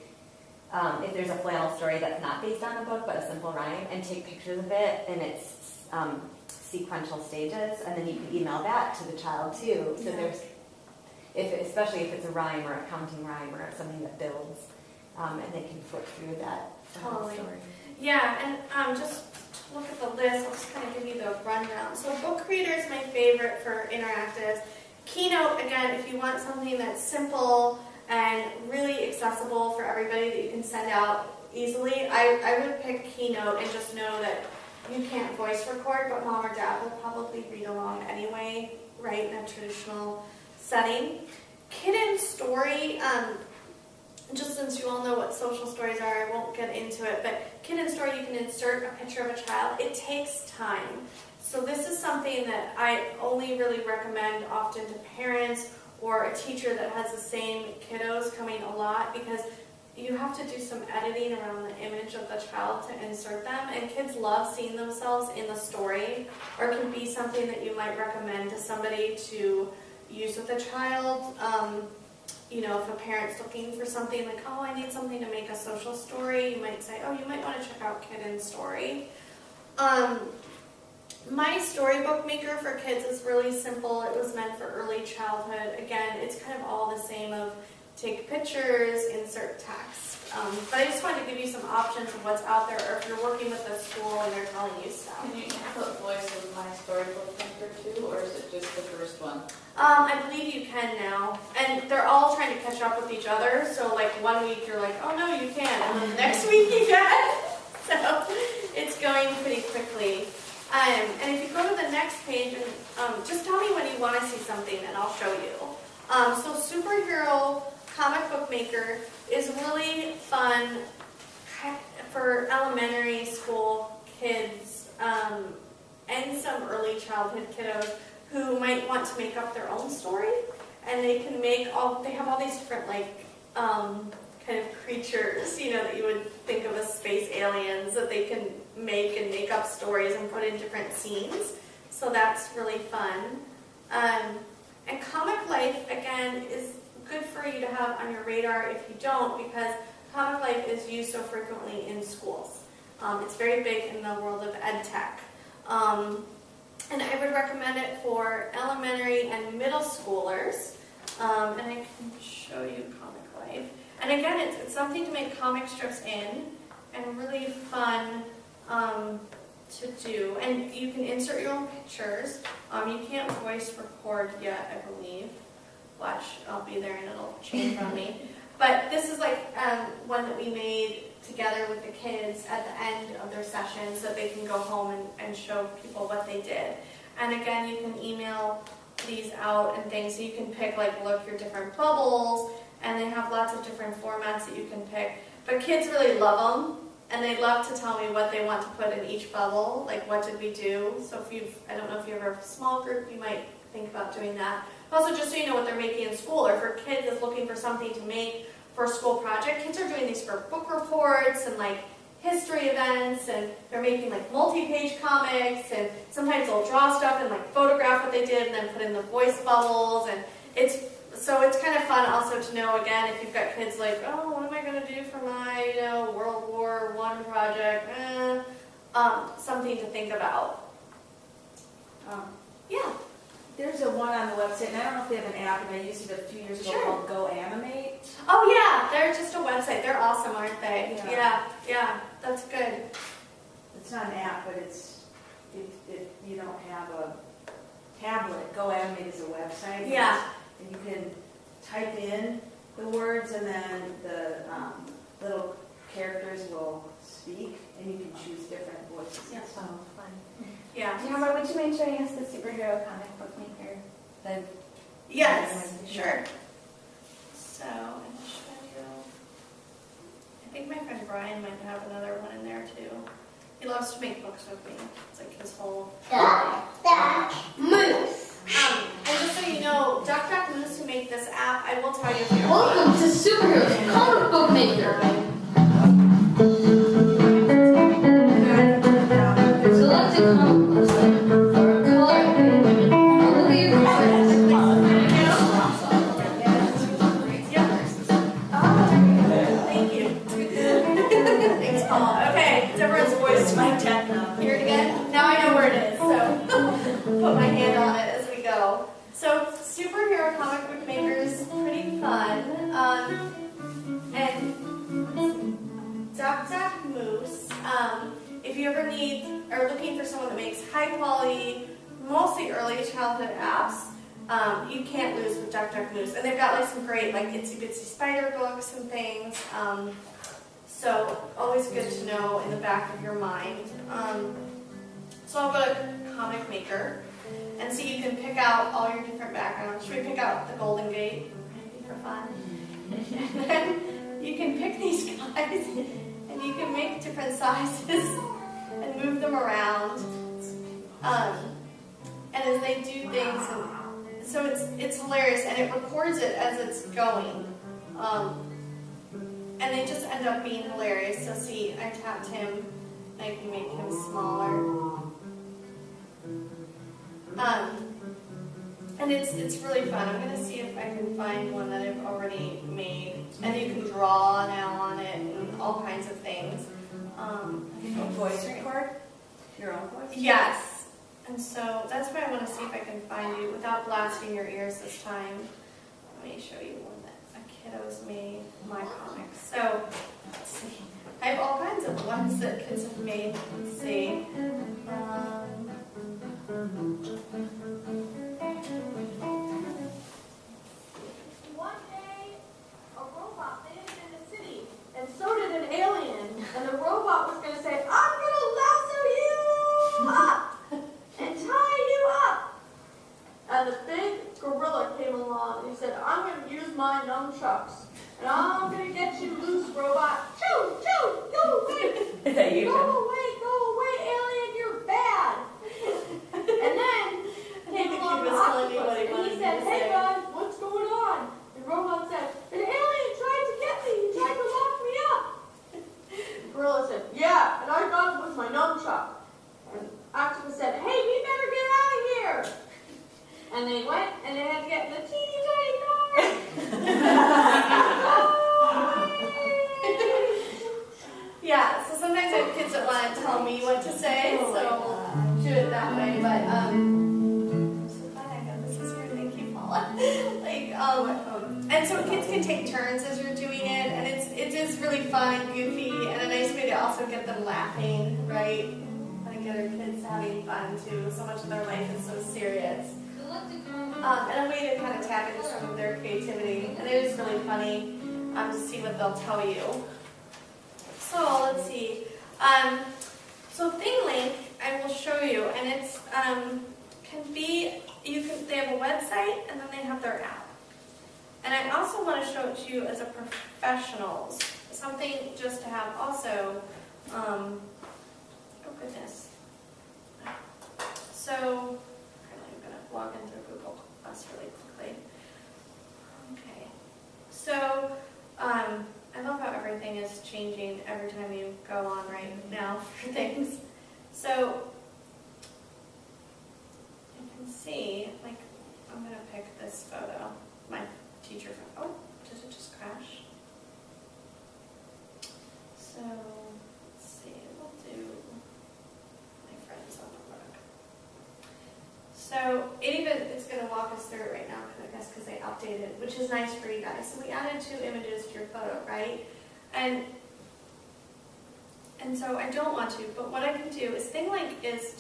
if there's a flannel story that's not based on a book, but a simple rhyme, and take pictures of it in its sequential stages, and then you can email that to the child too. So there's, especially if it's a rhyme or a counting rhyme or something that builds, and they can flip through that Totally. story. Yeah, and just look at the list. I'll just kind of give you the rundown. So Book Creator is my favorite for interactives. Keynote, again, if you want something that's simple and really accessible for everybody that you can send out easily, I would pick Keynote and just know that you can't voice record, but mom or dad will probably read along anyway, right, in a traditional setting. Kid Story, just since you all know what social stories are, I won't get into it, but Kid Story, you can insert a picture of a child. It takes time. So this is something that I only really recommend often to parents or a teacher that has the same kiddos coming a lot, because you have to do some editing around the image of the child to insert them, and kids love seeing themselves in the story, or it can be something that you might recommend to somebody to use with a child. If a parent's looking for something like, oh, I need something to make a social story, you might say, oh, you might want to check out Kid Story. My storybook maker for kids is really simple. It was meant for early childhood. Again, it's kind of all the same of take pictures, insert text. But I just wanted to give you some options of what's out there, or if you're working with a school and they're telling you stuff. Can you input voice of my storybook maker too, or is it just the first one? I believe you can now. And they're all trying to catch up with each other. So like 1 week you're like, oh no, you can. And then the next week you can. So it's going pretty quickly. And if you go to the next page, and just tell me when you want to see something and I'll show you. So Superhero Comic Book Maker is really fun for elementary school kids and some early childhood kiddos who might want to make up their own story. And they can they have all these different kind of creatures, that you would think of as space aliens, that they can make up stories and put in different scenes. So that's really fun. And Comic Life, again, is good for you to have on your radar if you don't, because Comic Life is used so frequently in schools. It's very big in the world of ed tech. And I would recommend it for elementary and middle schoolers. And I can show you Comic Life. And again, it's something to make comic strips in, and really fun to do. And you can insert your own pictures. You can't voice record yet, I believe. Watch, I'll be there and it'll change on me. But this is like one that we made together with the kids at the end of their session, so that they can go home and show people what they did. And again, you can email these out and things, so you can pick look your different bubbles, and they have lots of different formats that you can pick. But kids really love them, And they love to tell me what they want to put in each bubble, like what did we do. So I don't know if you ever have a small group, you might think about doing that. Also, just so you know what they're making in school, or for kids that's looking for something to make for a school project, kids are doing these for book reports and like history events, and they're making like multi-page comics, and sometimes they'll draw stuff and like photograph what they did and then put in the voice bubbles, and it's kind of fun also to know, again, if you've got kids like, oh, what am I going to do for my, World War I project, something to think about. Yeah. There's a one on the website, and I don't know if they have an app, and I used it a few years ago Sure. called Go Animate. Oh yeah, they're just a website. They're awesome, aren't they? Yeah. Yeah, that's good. It's not an app, but it's, if you don't have a tablet, Go Animate is a website. Yeah. And you can type in the words, and then the little characters will speak, and you can choose different voices. Yes. Oh, fun. Yeah. Do you remember, would you mind showing us the superhero comic book maker? Yes, sure. So, I'm just show you. I think my friend Brian might have another one in there too. He loves to make books with me. It's like his whole Moose. and just so you know, Duck Moose, who make this app, I will tell you if you're Welcome to Superheroes Comic Book Maker. Select a comic book site or a color page. Look at your cards. Thank you. Thanks, Paul. Okay, it's everyone's voice. My check now. Hear it again? Now I know where it is, so put my hand on it as we go. So, superhero comic book makers, pretty fun. And Duck Moose, if you ever are looking for someone that makes high quality, mostly early childhood apps, you can't lose with Duck Moose. And they've got like some great like itsy bitsy spider books and things. So always good to know in the back of your mind. So I'll go to Comic Maker and see, you can pick out all your different backgrounds. Should we pick out the Golden Gate? Maybe for fun. And then you can pick these guys and you can make different sizes and move them around. And as they do things, and so it's hilarious, and it records it as it's going. And they just end up being hilarious. So see, I tapped him, and I can make him smaller. And it's really fun. I'm gonna see if I can find one that I've already made, and you can draw now on it and all kinds of things. Voice record? Your own voice? Yes. And so that's why I want to see if I can find you without blasting your ears this time. Let me show you one that a kiddo's made, my comics. So let's see. I have all kinds of ones that kids have made. Let's see. One day, a robot landed in the city, and so did an alien. And the robot was going to say, I'm going to lasso you up and tie you up. And the big gorilla came along and he said, I'm going to use my nunchucks. And I'm going to get you loose, robot. Choo, choo, go away. Is that you? Go away, alien, you're bad. And then came along the octopus, and he said, hey guys, what's going on? The robot said, an alien tried to get me, he tried to lock me up. The gorilla said, yeah, and I got it with my nunchuck. And octopus said, hey, we better get out of here. And they went, and they had to get in the teeny tiny car. Yeah, so sometimes I have kids that want to tell me what to say, so do it that way. But I'm so glad I got this here. Thank you, Paula. And so kids can take turns as you're doing it, and it is really fun and goofy, and a nice way to also get them laughing, right? And get our kids having fun too. So much of their life is so serious. And a way to kind of tap into some of their creativity, and it is really funny to see what they'll tell you. So let's see. So ThingLink, I will show you, and it's they have a website and then they have their app. And I also want to show it to you as a professionals, something just to have also Oh goodness. So, I'm going to log in through Google Plus really quickly. Okay. So, I love how everything is changing every time you go on right now for things. So, you can see, like, I'm going to pick this photo, my teacher photo. Oh, did it just crash? So, let's see, we'll do my friends on the road. So, it's going to walk us through it right now, I guess, because they updated, which is nice for you guys. So we added 2 images to your photo, right? And so I don't want to, but what I can do is, do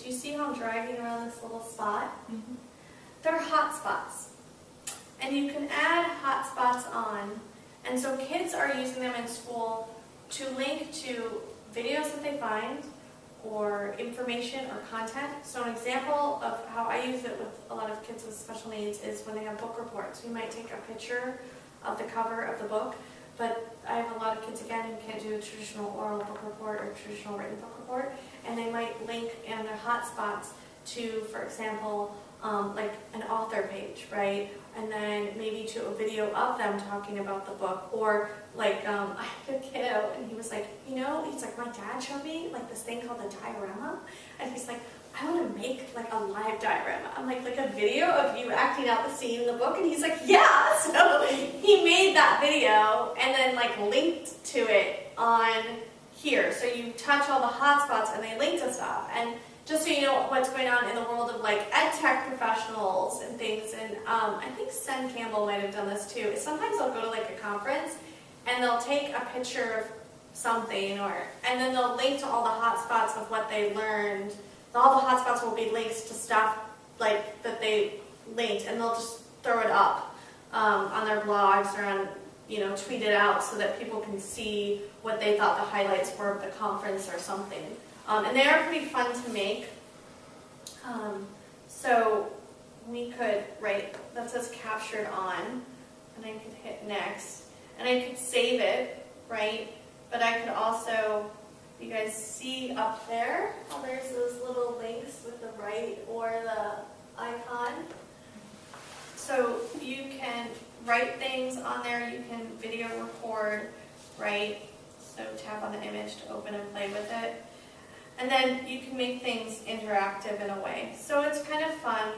you see how I'm dragging around this little spot? Mm-hmm. They're hot spots. And you can add hot spots on, and so kids are using them in school to link to videos that they find, or information or content. So an example of how I use it with a lot of kids with special needs is when they have book reports. We might take a picture of the cover of the book, but I have a lot of kids, again, who can't do a traditional oral book report or traditional written book report, and they might link in their hotspots to, for example, like an author page, right? And then maybe to a video of them talking about the book, or like I had a kiddo and he was like, my dad showed me like this thing called a diorama, and he's like, I want to make like a live diorama. I'm like a video of you acting out the scene in the book, and he's like, yeah. So he made that video and then like linked to it on here. So you touch all the hotspots and they link to stuff. And just so you know what's going on in the world of like ed tech professionals and things, and I think Sen Campbell might have done this too, is sometimes they'll go to like a conference and they'll take a picture of something, and then they'll link to all the hotspots of what they learned. All the hotspots will be links to stuff like that they linked, and they'll just throw it up on their blogs or on, tweet it out so that people can see what they thought the highlights were of the conference or something. And they are pretty fun to make. So we could, that says captured on, and I could hit next, and I could save it, right? But I could also, you guys see up there, how there's those little links with the right or the icon. So you can write things on there, you can video record, right? So tap on the image to open and play with it. And then you can make things interactive in a way. So it's kind of fun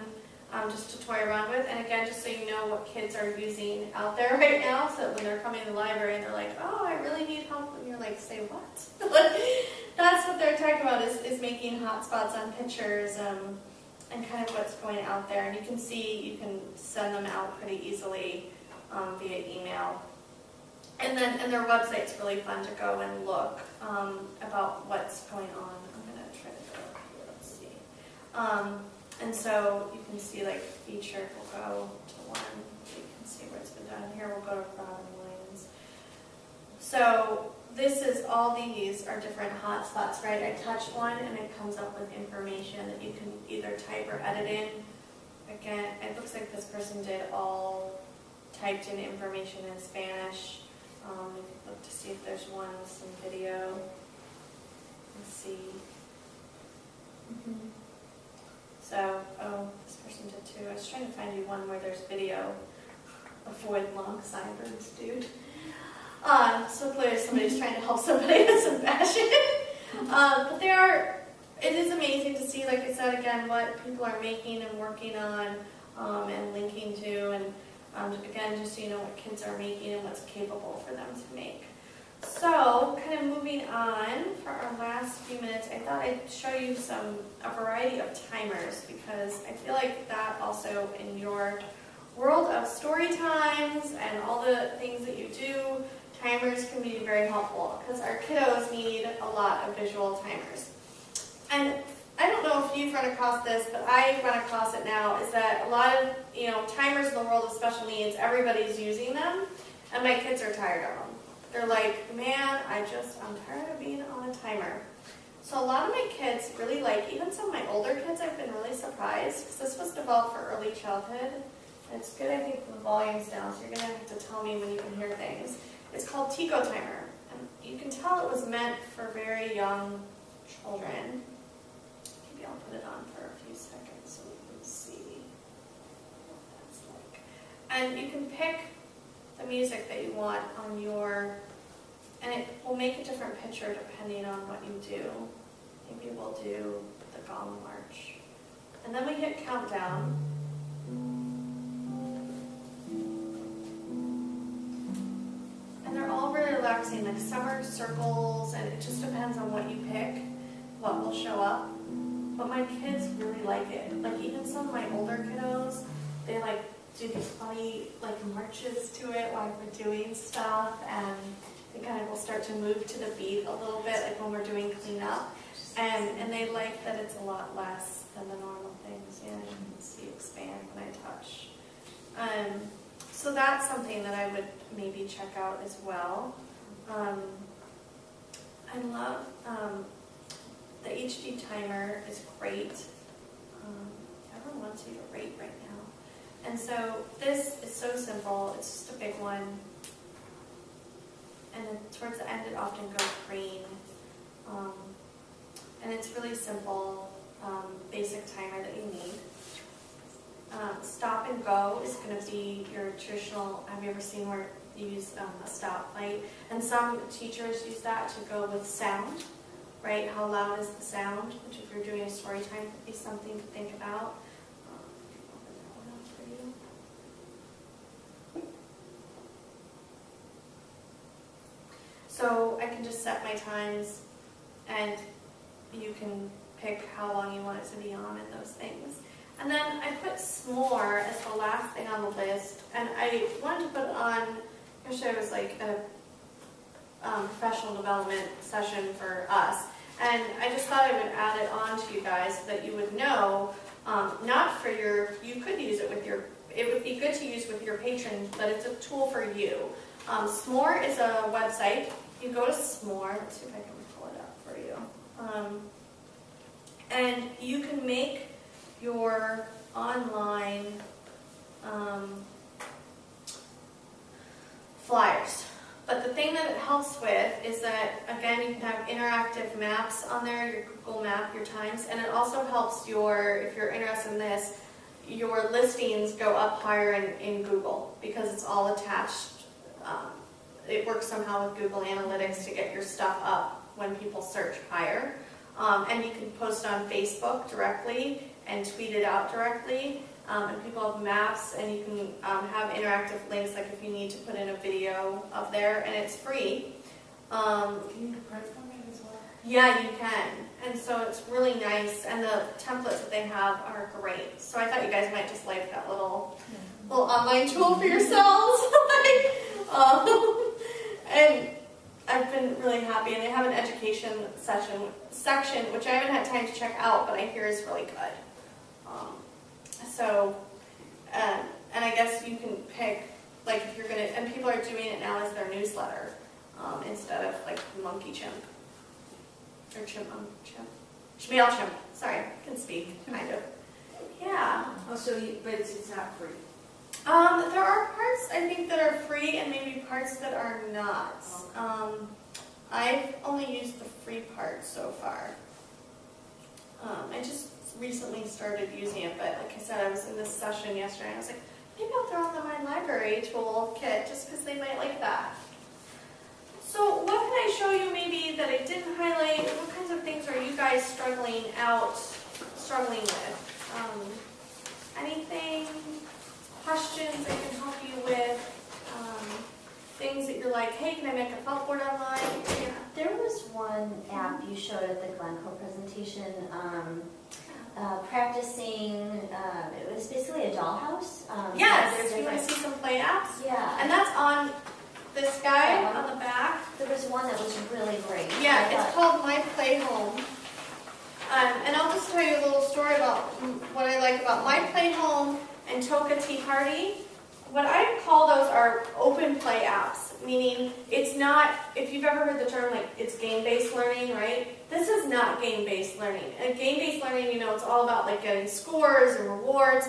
just to toy around with. And again, just so you know what kids are using out there right now, so when they're coming to the library and they're like, oh, I really need help, and you're like, say what? That's what they're talking about, is making hotspots on pictures and kind of what's going out there. And you can see, you can send them out pretty easily via email. And their website's really fun to go and look about what's going on. I'm going to try to go here, let's see. And so you can see like featured, we'll go to one, so you can see where it's been done. Here we'll go to Robin Williams. So this is, all these are different hotspots, right? I touch one and it comes up with information that you can either type or edit in. Again, it looks like this person did all typed in information in Spanish. Look to see if there's one with some video. Let's see. So, this person did too. I was trying to find you one where there's video. Avoid long sideburns, dude. So clearly somebody's trying to help somebody with some passion. But it is amazing to see, like I said again, what people are making and working on and linking to, and again, just so you know what kids are making and what's capable for them to make. So, kind of moving on, for our last few minutes, I thought I'd show you a variety of timers, because I feel like that also in your world of story times and all the things that you do, timers can be very helpful, because our kiddos need a lot of visual timers. And I don't know if you've run across this, but I run across it now, is that a lot of, timers in the world of special needs, everybody's using them, and my kids are tired of them. They're like, man, I'm tired of being on a timer. So a lot of my kids really like, even some of my older kids, I've been really surprised, because this was developed for early childhood. And it's good, I think, the volume's down, so you're going to have to tell me when you can hear things. It's called Tico Timer. And you can tell it was meant for very young children. Maybe I'll put it on for a few seconds so we can see what that's like. And you can pick the music that you want on your, and it will make a different picture depending on what you do. Maybe we'll do the Gong March. And then we hit countdown. And they're all really relaxing, like some are circles, and it just depends on what you pick, what will show up. But my kids really like it. Like even some of my older kiddos, they like do these funny like marches to it while we're doing stuff, and they kind of will start to move to the beat a little bit, like when we're doing cleanup. And they like that it's a lot less than the normal things. Yeah, you can see expand when I touch. So that's something that I would maybe check out as well. I love the HD timer is great. Everyone wants you to rate right now. And so this is so simple. It's just a big one. And then towards the end it often goes green. And it's really simple, basic timer that you need. Stop and go is going to be your traditional, have you ever seen where you use a stoplight? And some teachers use that to go with sound, right? How loud is the sound? Which if you're doing a story time could be something to think about. Open that one up for you. So I can just set my times and you can pick how long you want it to be on and those things. And then I put s'more as the last thing on the list, and I wanted to put it on, yesterday was like a professional development session for us, and I just thought I would add it on to you guys so that you would know, not for your, you could use it with your, it would be good to use with your patrons, but it's a tool for you. S'more is a website. You go to s'more, let's see if I can pull it up for you. And you can make your online flyers. But the thing that it helps with is that, again, you can have interactive maps on there, your Google map, your times, and it also helps your, if you're interested in this, your listings go up higher in Google because it's all attached. It works somehow with Google Analytics to get your stuff up when people search higher. And you can post on Facebook directly and tweet it out directly. And people have maps, and you can have interactive links, like if you need to put in a video up there, and it's free. Can you print from it as well? Yeah, you can. And so it's really nice, and the templates that they have are great. So I thought you guys might just like that little online tool for yourselves. And I've been really happy, and they have an education section, which I haven't had time to check out, but I hear is really good. And I guess you can pick, like if you're gonna, and people are doing it now as their newsletter, instead of like Monkey Chimp, or Chipmunk Chimp, MailChimp, sorry, I can speak, kind of. Yeah. Oh, so but it's not free? There are parts, I think, that are free and maybe parts that are not. I've only used the free part so far. I just recently started using it, but like I said, I was in this session yesterday and I was like, maybe I'll throw in the My Library tool kit just because they might like that. So what can I show you maybe that I didn't highlight? What kinds of things are you guys struggling with? Anything? Questions I can help you with? Things that you're like, hey, can I make a felt board online? Yeah. There was one app you showed at the Glencoe presentation, practicing, it was basically a dollhouse. Yes, you want to see some play apps? Yeah. And that's on this guy on the back. There was one that was really great. Yeah, it's called My Play Home. And I'll just tell you a little story about what I like about My Play Home and Toka Tea Party. What I call those are open play apps, meaning it's not, if you've ever heard the term, like it's game-based learning, right? This is not game-based learning. And game-based learning, you know, it's all about like getting scores and rewards.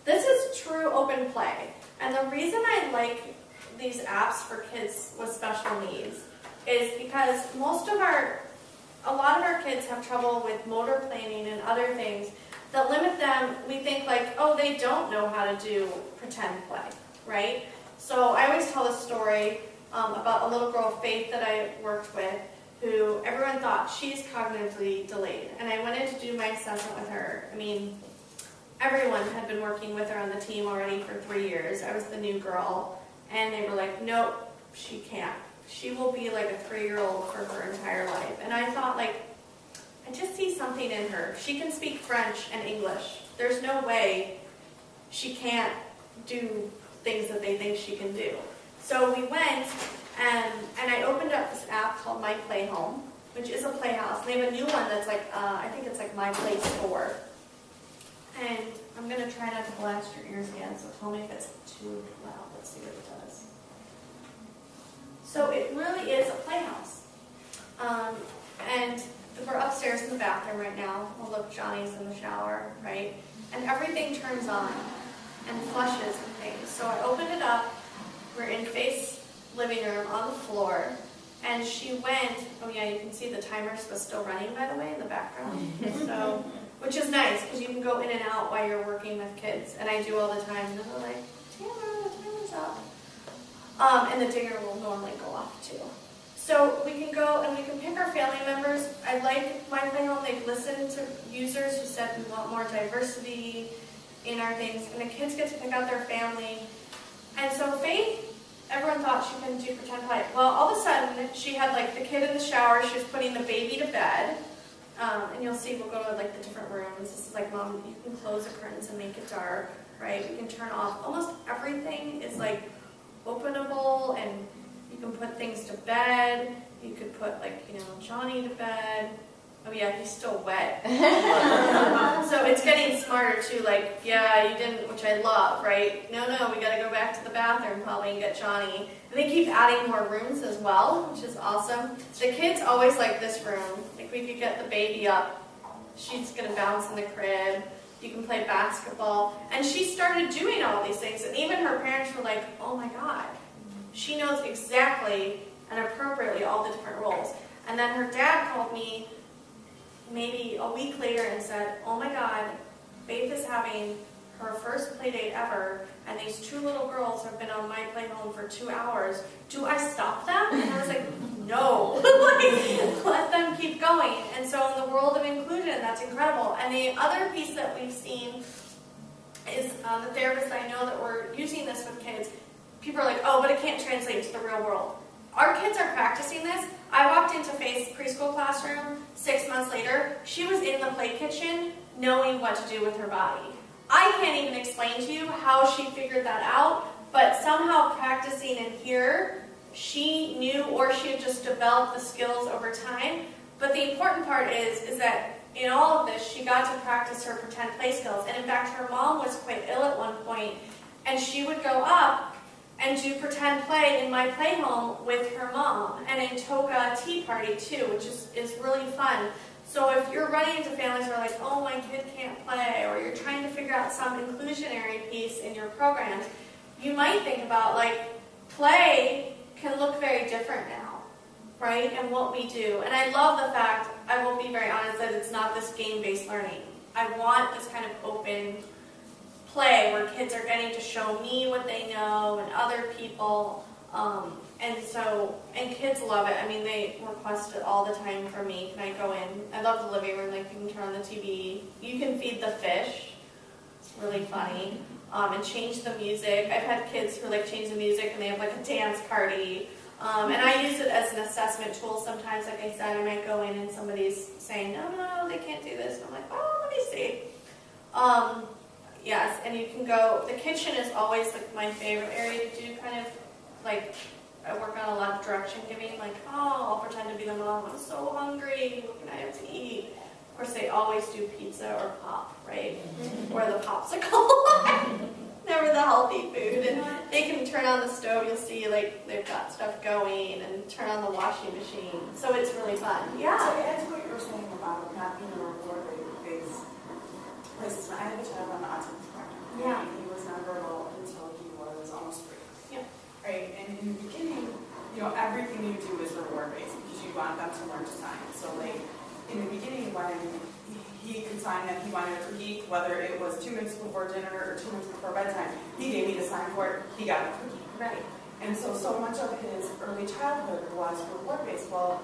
This is true open play. And the reason I like these apps for kids with special needs is because a lot of our kids have trouble with motor planning and other things that limit them. We think like, oh, they don't know how to do pretend play, right? So I always tell this story about a little girl, Faith, that I worked with, who everyone thought she's cognitively delayed. And I went in to do my assessment with her. I mean, everyone had been working with her on the team already for 3 years. I was the new girl. And they were like, nope, she can't. She will be like a 3-year-old for her entire life. And I thought, like, I just see something in her. She can speak French and English. There's no way she can't do things that they think she can do. So we went, and I opened up this app called My Play Home, which is a playhouse. And they have a new one that's like, I think it's like My Play Store. And I'm going to try not to blast your ears again, so tell me if it's too loud. Let's see what it does. So it really is a playhouse. And we're upstairs in the bathroom right now. Well, look, Johnny's in the shower, right? And everything turns on and flushes and things. So I opened it up. We're in Faith's living room on the floor. And she went, oh yeah, you can see the timer was still running, by the way, in the background. So, which is nice, because you can go in and out while you're working with kids. And I do all the time. And they're like, Tamara, the timer's up. And the dinger will normally go off too. So we can go and we can pick our family members. I like My Play Home. They've listened to users who said we want more diversity in our things. And the kids get to pick out their family. And so Faith, everyone thought she couldn't do pretend play. Well, all of a sudden, she had like the kid in the shower. She was putting the baby to bed. And you'll see, we'll go to like the different rooms. This is like, Mom, you can close the curtains and make it dark, right? We can turn off. Almost everything is like openable, and you can put things to bed. You could put like, Johnny to bed. Oh yeah, he's still wet. So it's getting smarter too, like, yeah, you didn't, which I love, right? No, we gotta go back to the bathroom probably and get Johnny. And they keep adding more rooms as well, which is awesome. The kids always like this room. Like we could get the baby up. She's gonna bounce in the crib. You can play basketball. And she started doing all these things, and even her parents were like, oh my God. She knows exactly and appropriately all the different roles. And then her dad called me maybe a week later and said, oh my God, Faith is having her first play date ever, and these 2 little girls have been on My Play Home for 2 hours. Do I stop them? And I was like, no. Like, let them keep going. And so in the world of inclusion, that's incredible. And the other piece that we've seen is the therapists I know that were using this with kids. People are like, oh, but it can't translate to the real world. Our kids are practicing this. I walked into Faith's preschool classroom 6 months later. She was in the play kitchen knowing what to do with her body. I can't even explain to you how she figured that out, but somehow practicing in here, she knew, or she had just developed the skills over time. But the important part is that in all of this, she got to practice her pretend play skills. And in fact, her mom was quite ill at one point, and she would go up and do pretend play in My Play Home with her mom, and in Toka Tea Party too, which is really fun. So if you're running into families who are like, oh, my kid can't play, or you're trying to figure out some inclusionary piece in your programs, you might think about, like, play can look very different now, right, and what we do. And I love the fact, I will be very honest, that it's not this game-based learning. I want this kind of open play where kids are getting to show me what they know and other people, and kids love it. I mean, they request it all the time from me. Can I go in? I love the living room. Like, you can turn on the TV. You can feed the fish. It's really funny. And change the music. I've had kids who like change the music and they have like a dance party. And I use it as an assessment tool sometimes. Like I said, I might go in and somebody's saying, no, they can't do this. And I'm like, oh, let me see. Yes, and you can go, the kitchen is always like my favorite area to do kind of like, I work on a lot of direction giving, like, oh, I'll pretend to be the mom, I'm so hungry, what can I have to eat? Of course, they always do pizza or pop, right? Or the popsicle. Never the healthy food. And they can turn on the stove, you'll see like they've got stuff going, and turn on the washing machine. So it's really fun. Yeah. So as what you were saying about not being a reward based, I have a child on the autism spectrum. Yeah. And he was nonverbal until he was almost 3. Yeah. Right. And in the beginning, everything everything you do is reward-based because you want them to learn to sign. So like in the beginning when he could sign that he wanted to eat, whether it was 2 minutes before dinner or 2 minutes before bedtime, he gave me the sign for it, he got a cookie. Right. And so much of his early childhood was reward-based. Well,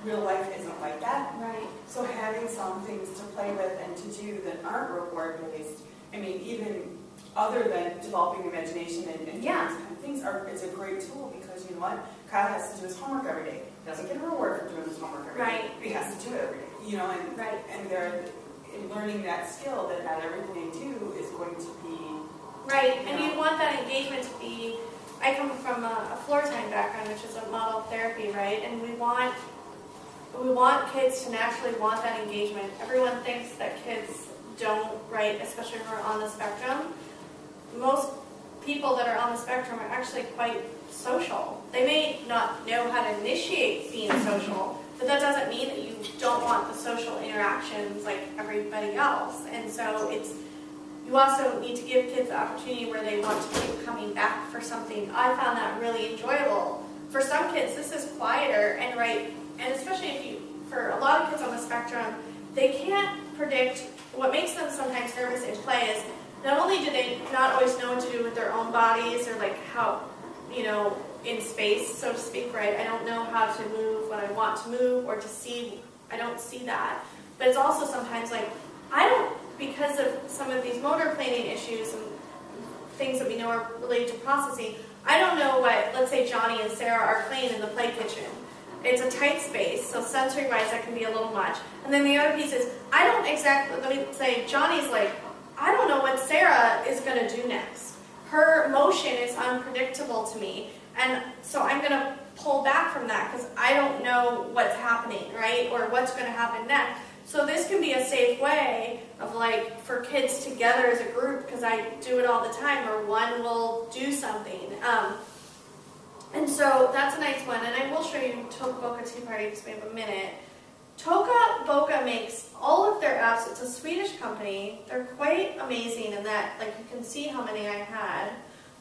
real life isn't like that. Right. So having some things to play with and to do that aren't reward-based, I mean, even other than developing imagination and those kind of things, is a great tool because you know what? Kyle has to do his homework every day. Doesn't get a reward for doing his homework every day. Right. He has to do it every day. You know, and they're in learning that skill that not everything they do is going to be right. And you want that engagement to be. I come from a floor time background, which is a model therapy, right? And we want kids to naturally want that engagement. Everyone thinks that kids don't, right? Especially who are on the spectrum. Most people that are on the spectrum are actually quite social. They may not know how to initiate being social, but that doesn't mean that you don't want the social interactions like everybody else. And so you also need to give kids the opportunity where they want to keep coming back for something. I found that really enjoyable. For some kids, this is quieter and right, and especially for a lot of kids on the spectrum, they can't predict. What makes them sometimes nervous in play is not only do they not always know what to do with their own bodies or like how, in space, so to speak, right? I don't know how to move when I want to move or to see. I don't see that. But it's also sometimes like, because of some of these motor planning issues and things that we know are related to processing, I don't know what, let's say Johnny and Sarah are playing in the play kitchen. It's a tight space, so sensory-wise that can be a little much. And then the other piece is, let me say, Johnny's like, I don't know what Sarah is going to do next. Her motion is unpredictable to me, and so I'm going to pull back from that because I don't know what's happening, right, or what's going to happen next. So this can be a safe way of like for kids together as a group, because I do it all the time, or one will do something. And so that's a nice one, and I will show you Toca Boca Tea Party because we have a minute. Toca Boca makes all of their apps. It's a Swedish company. They're quite amazing in that, like, you can see how many I had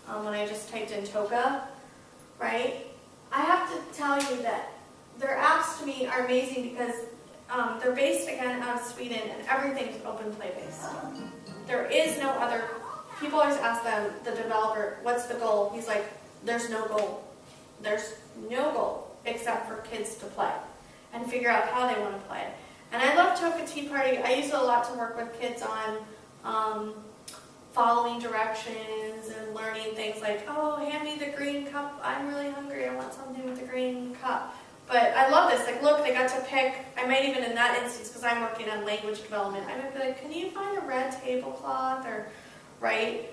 when I just typed in Toca, right? I have to tell you that their apps to me are amazing because they're based, again, out of Sweden, and everything's open play based. There is no other. People always ask them, the developer, what's the goal? He's like, there's no goal. There's no goal except for kids to play and figure out how they want to play it. And I love Toca Tea Party. I use it a lot to work with kids on following directions and learning things like, oh, hand me the green cup. I'm really hungry. I want something with the green cup. But I love this. Like, look, they got to pick. I might even in that instance, because I'm working on language development, I might be like, can you find a red tablecloth or, right,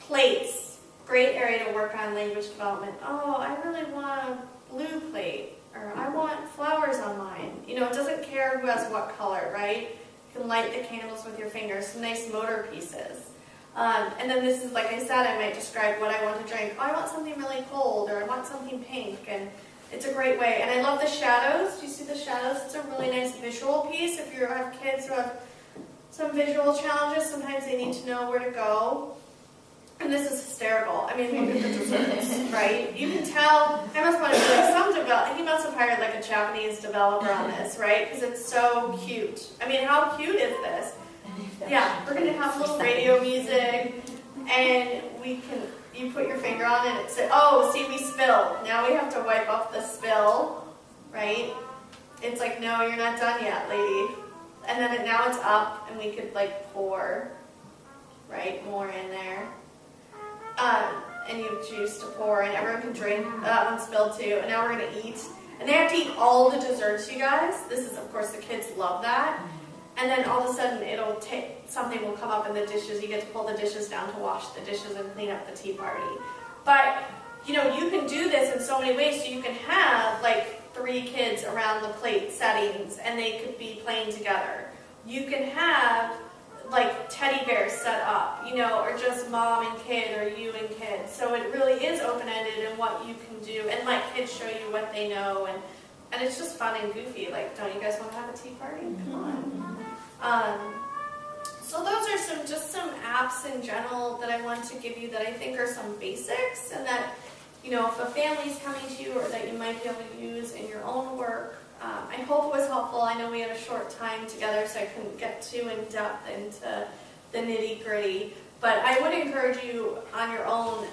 plates. Great area to work on language development. Oh, I really want a blue plate, or I want flowers on mine. It doesn't care who has what color, right? You can light the candles with your fingers, some nice motor pieces. And then this is, like I said, I might describe what I want to drink. Oh, I want something really cold, or I want something pink, and it's a great way. And I love the shadows. Do you see the shadows? It's a really nice visual piece. If you have kids who have some visual challenges, sometimes they need to know where to go. And this is hysterical. I mean, look at the desserts, right? You can tell, I must want to do like some developer, he must have hired like a Japanese developer on this, right? Because it's so cute. I mean, how cute is this? Yeah, we're going to have little radio music, and you put your finger on it, and it says, oh, see, we spilled. Now we have to wipe off the spill, right? It's like, no, you're not done yet, lady. And then now it's up, and we could like pour, right, more in there. And you choose to pour, and everyone can drink. That one spilled too. And now we're going to eat. And they have to eat all the desserts, you guys. This is, of course, the kids love that. And then all of a sudden, something will come up in the dishes. You get to pull the dishes down to wash the dishes and clean up the tea party. But, you can do this in so many ways. So you can have, like, 3 kids around the plate settings, and they could be playing together. You can have like teddy bears set up, or just mom and kid or you and kid. So it really is open-ended in what you can do, and let kids show you what they know, and it's just fun and goofy. Like, don't you guys want to have a tea party? Come on. So those are some apps in general that I want to give you that I think are some basics, and that, if a family's coming to you or that you might be able to use in your own work. I hope it was helpful. I know we had a short time together, so I couldn't get too in depth into the nitty gritty. But I would encourage you on your own.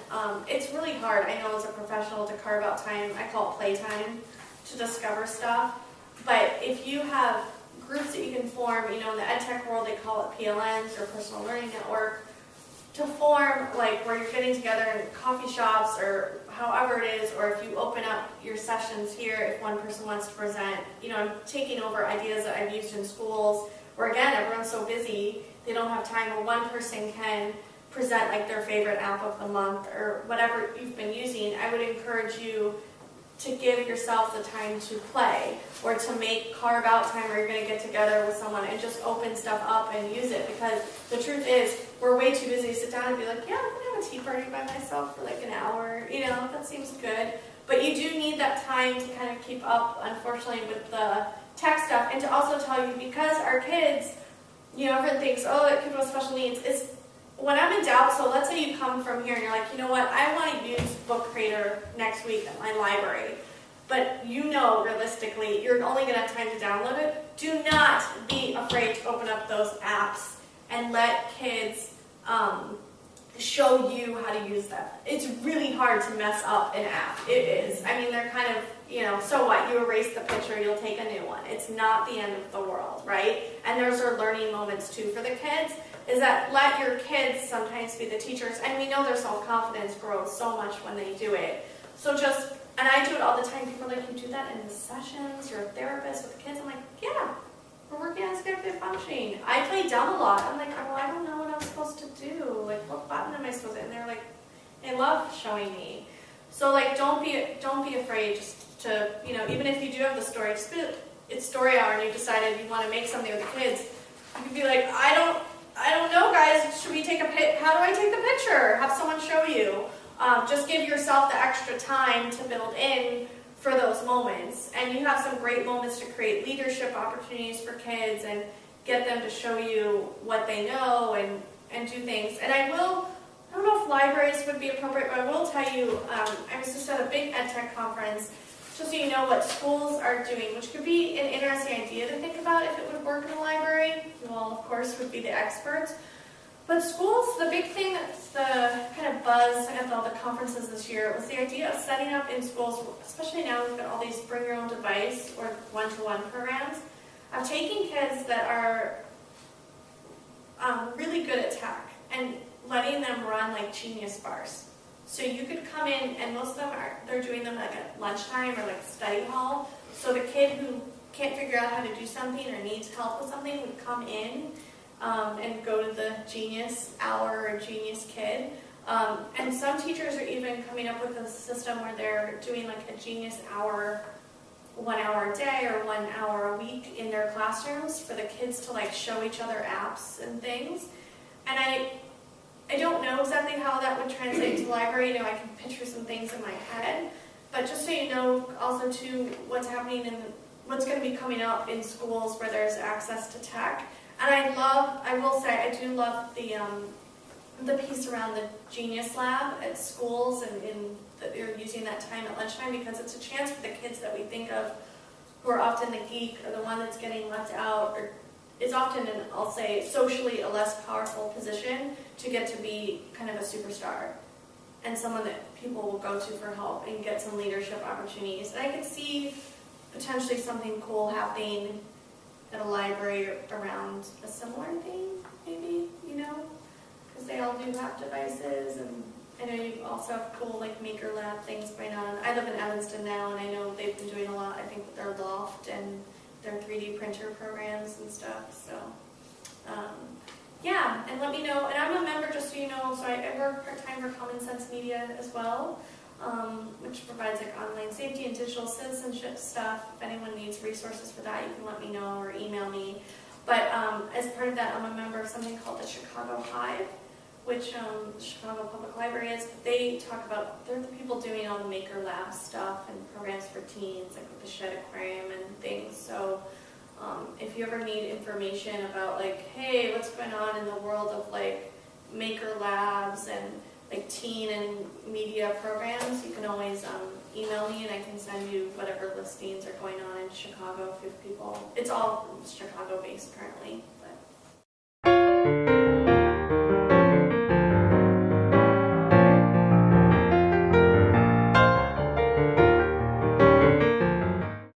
It's really hard, I know, as a professional to carve out time. I call it playtime, to discover stuff. But if you have groups that you can form, in the ed tech world they call it PLNs or personal learning network, to form like where you're getting together in coffee shops or however it is, or if you open up your sessions here, if one person wants to present, I'm taking over ideas that I've used in schools where again, everyone's so busy, they don't have time, or one person can present like their favorite app of the month or whatever you've been using. I would encourage you to give yourself the time to play, or to carve out time where you're going to get together with someone and just open stuff up and use it, because the truth is we're way too busy to sit down and be like, yeah, I'm going to have a tea party by myself for like an hour, that seems good. But you do need that time to kind of keep up, unfortunately, with the tech stuff, and to also tell you, because our kids, everyone thinks, oh, that kid with special needs, is when I'm in doubt. So let's say you come from here and you're like, you know what, I want to use Book Creator next week at my library, but realistically you're only going to have time to download it. Do not be afraid to open up those apps and let kids show you how to use them. It's really hard to mess up an app. It is. I mean, they're kind of, so what? You erase the picture, you'll take a new one. It's not the end of the world, right? And those are learning moments too for the kids, is that let your kids sometimes be the teachers. And we know their self-confidence grows so much when they do it. So and I do it all the time. People are like, you do that in the sessions, you're a therapist with the kids. I'm like, yeah, we're working on executive functioning. I play dumb a lot. I'm like, oh, I don't know what I'm supposed to do. Like, what button am I supposed to? And they're like, they love showing me. So like, don't be afraid just to, even if you do have the story, it's story hour and you decided you want to make something with the kids, you could be like, I don't know, guys, should we take a how do I take the picture? Have someone show you. Just give yourself the extra time to build in for those moments. And you have some great moments to create leadership opportunities for kids and get them to show you what they know and do things. And I don't know if libraries would be appropriate, but I will tell you, I was just at a big ed tech conference, just so you know what schools are doing, which could be an interesting idea to think about if it would work in a library. You all, of course, would be the experts. But schools, the big thing that's the kind of buzz at all the conferences this year was the idea of setting up in schools, especially now we've got all these bring your own device or one-to-one programs, of taking kids that are really good at tech and letting them run like Genius bars. So you could come in, and most of them they're doing them like at lunchtime or like study hall. So the kid who can't figure out how to do something or needs help with something would come in and go to the Genius Hour or Genius Kid. And some teachers are even coming up with a system where they're doing like a Genius Hour, 1 hour a day or 1 hour a week in their classrooms for the kids to like show each other apps and things. And I don't know exactly how that would translate to library. I can picture some things in my head, but just so you know also too what's happening and what's going to be coming up in schools where there's access to tech. And I will say, I do love the piece around the Genius Lab at schools and that they're using that time at lunchtime, because it's a chance for the kids that we think of who are often the geek or the one that's getting left out, or is often in, I'll say, socially a less powerful position, to get to be kind of a superstar and someone that people will go to for help and get some leadership opportunities. And I could see potentially something cool happening at a library around a similar thing, maybe, because they all do have devices, and I know you also have cool like Maker Lab things going on. I live in Evanston now, and I know they've been doing a lot, I think, with their Loft and their 3D printer programs and stuff, so yeah, and let me know. And I'm a member, just so you know, so I work part-time for Common Sense Media as well, which provides like online safety and digital citizenship stuff. If anyone needs resources for that, you can let me know or email me. But as part of that, I'm a member of something called the Chicago Hive, which the Chicago Public Library is. But they talk about, they're the people doing all the Maker Lab stuff and programs for teens, like with the Shed Aquarium and things. So if you ever need information about like, hey, what's going on in the world of like Maker Labs, and like teen and media programs, you can always email me and I can send you whatever listings are going on in Chicago if you have people. It's all Chicago based currently.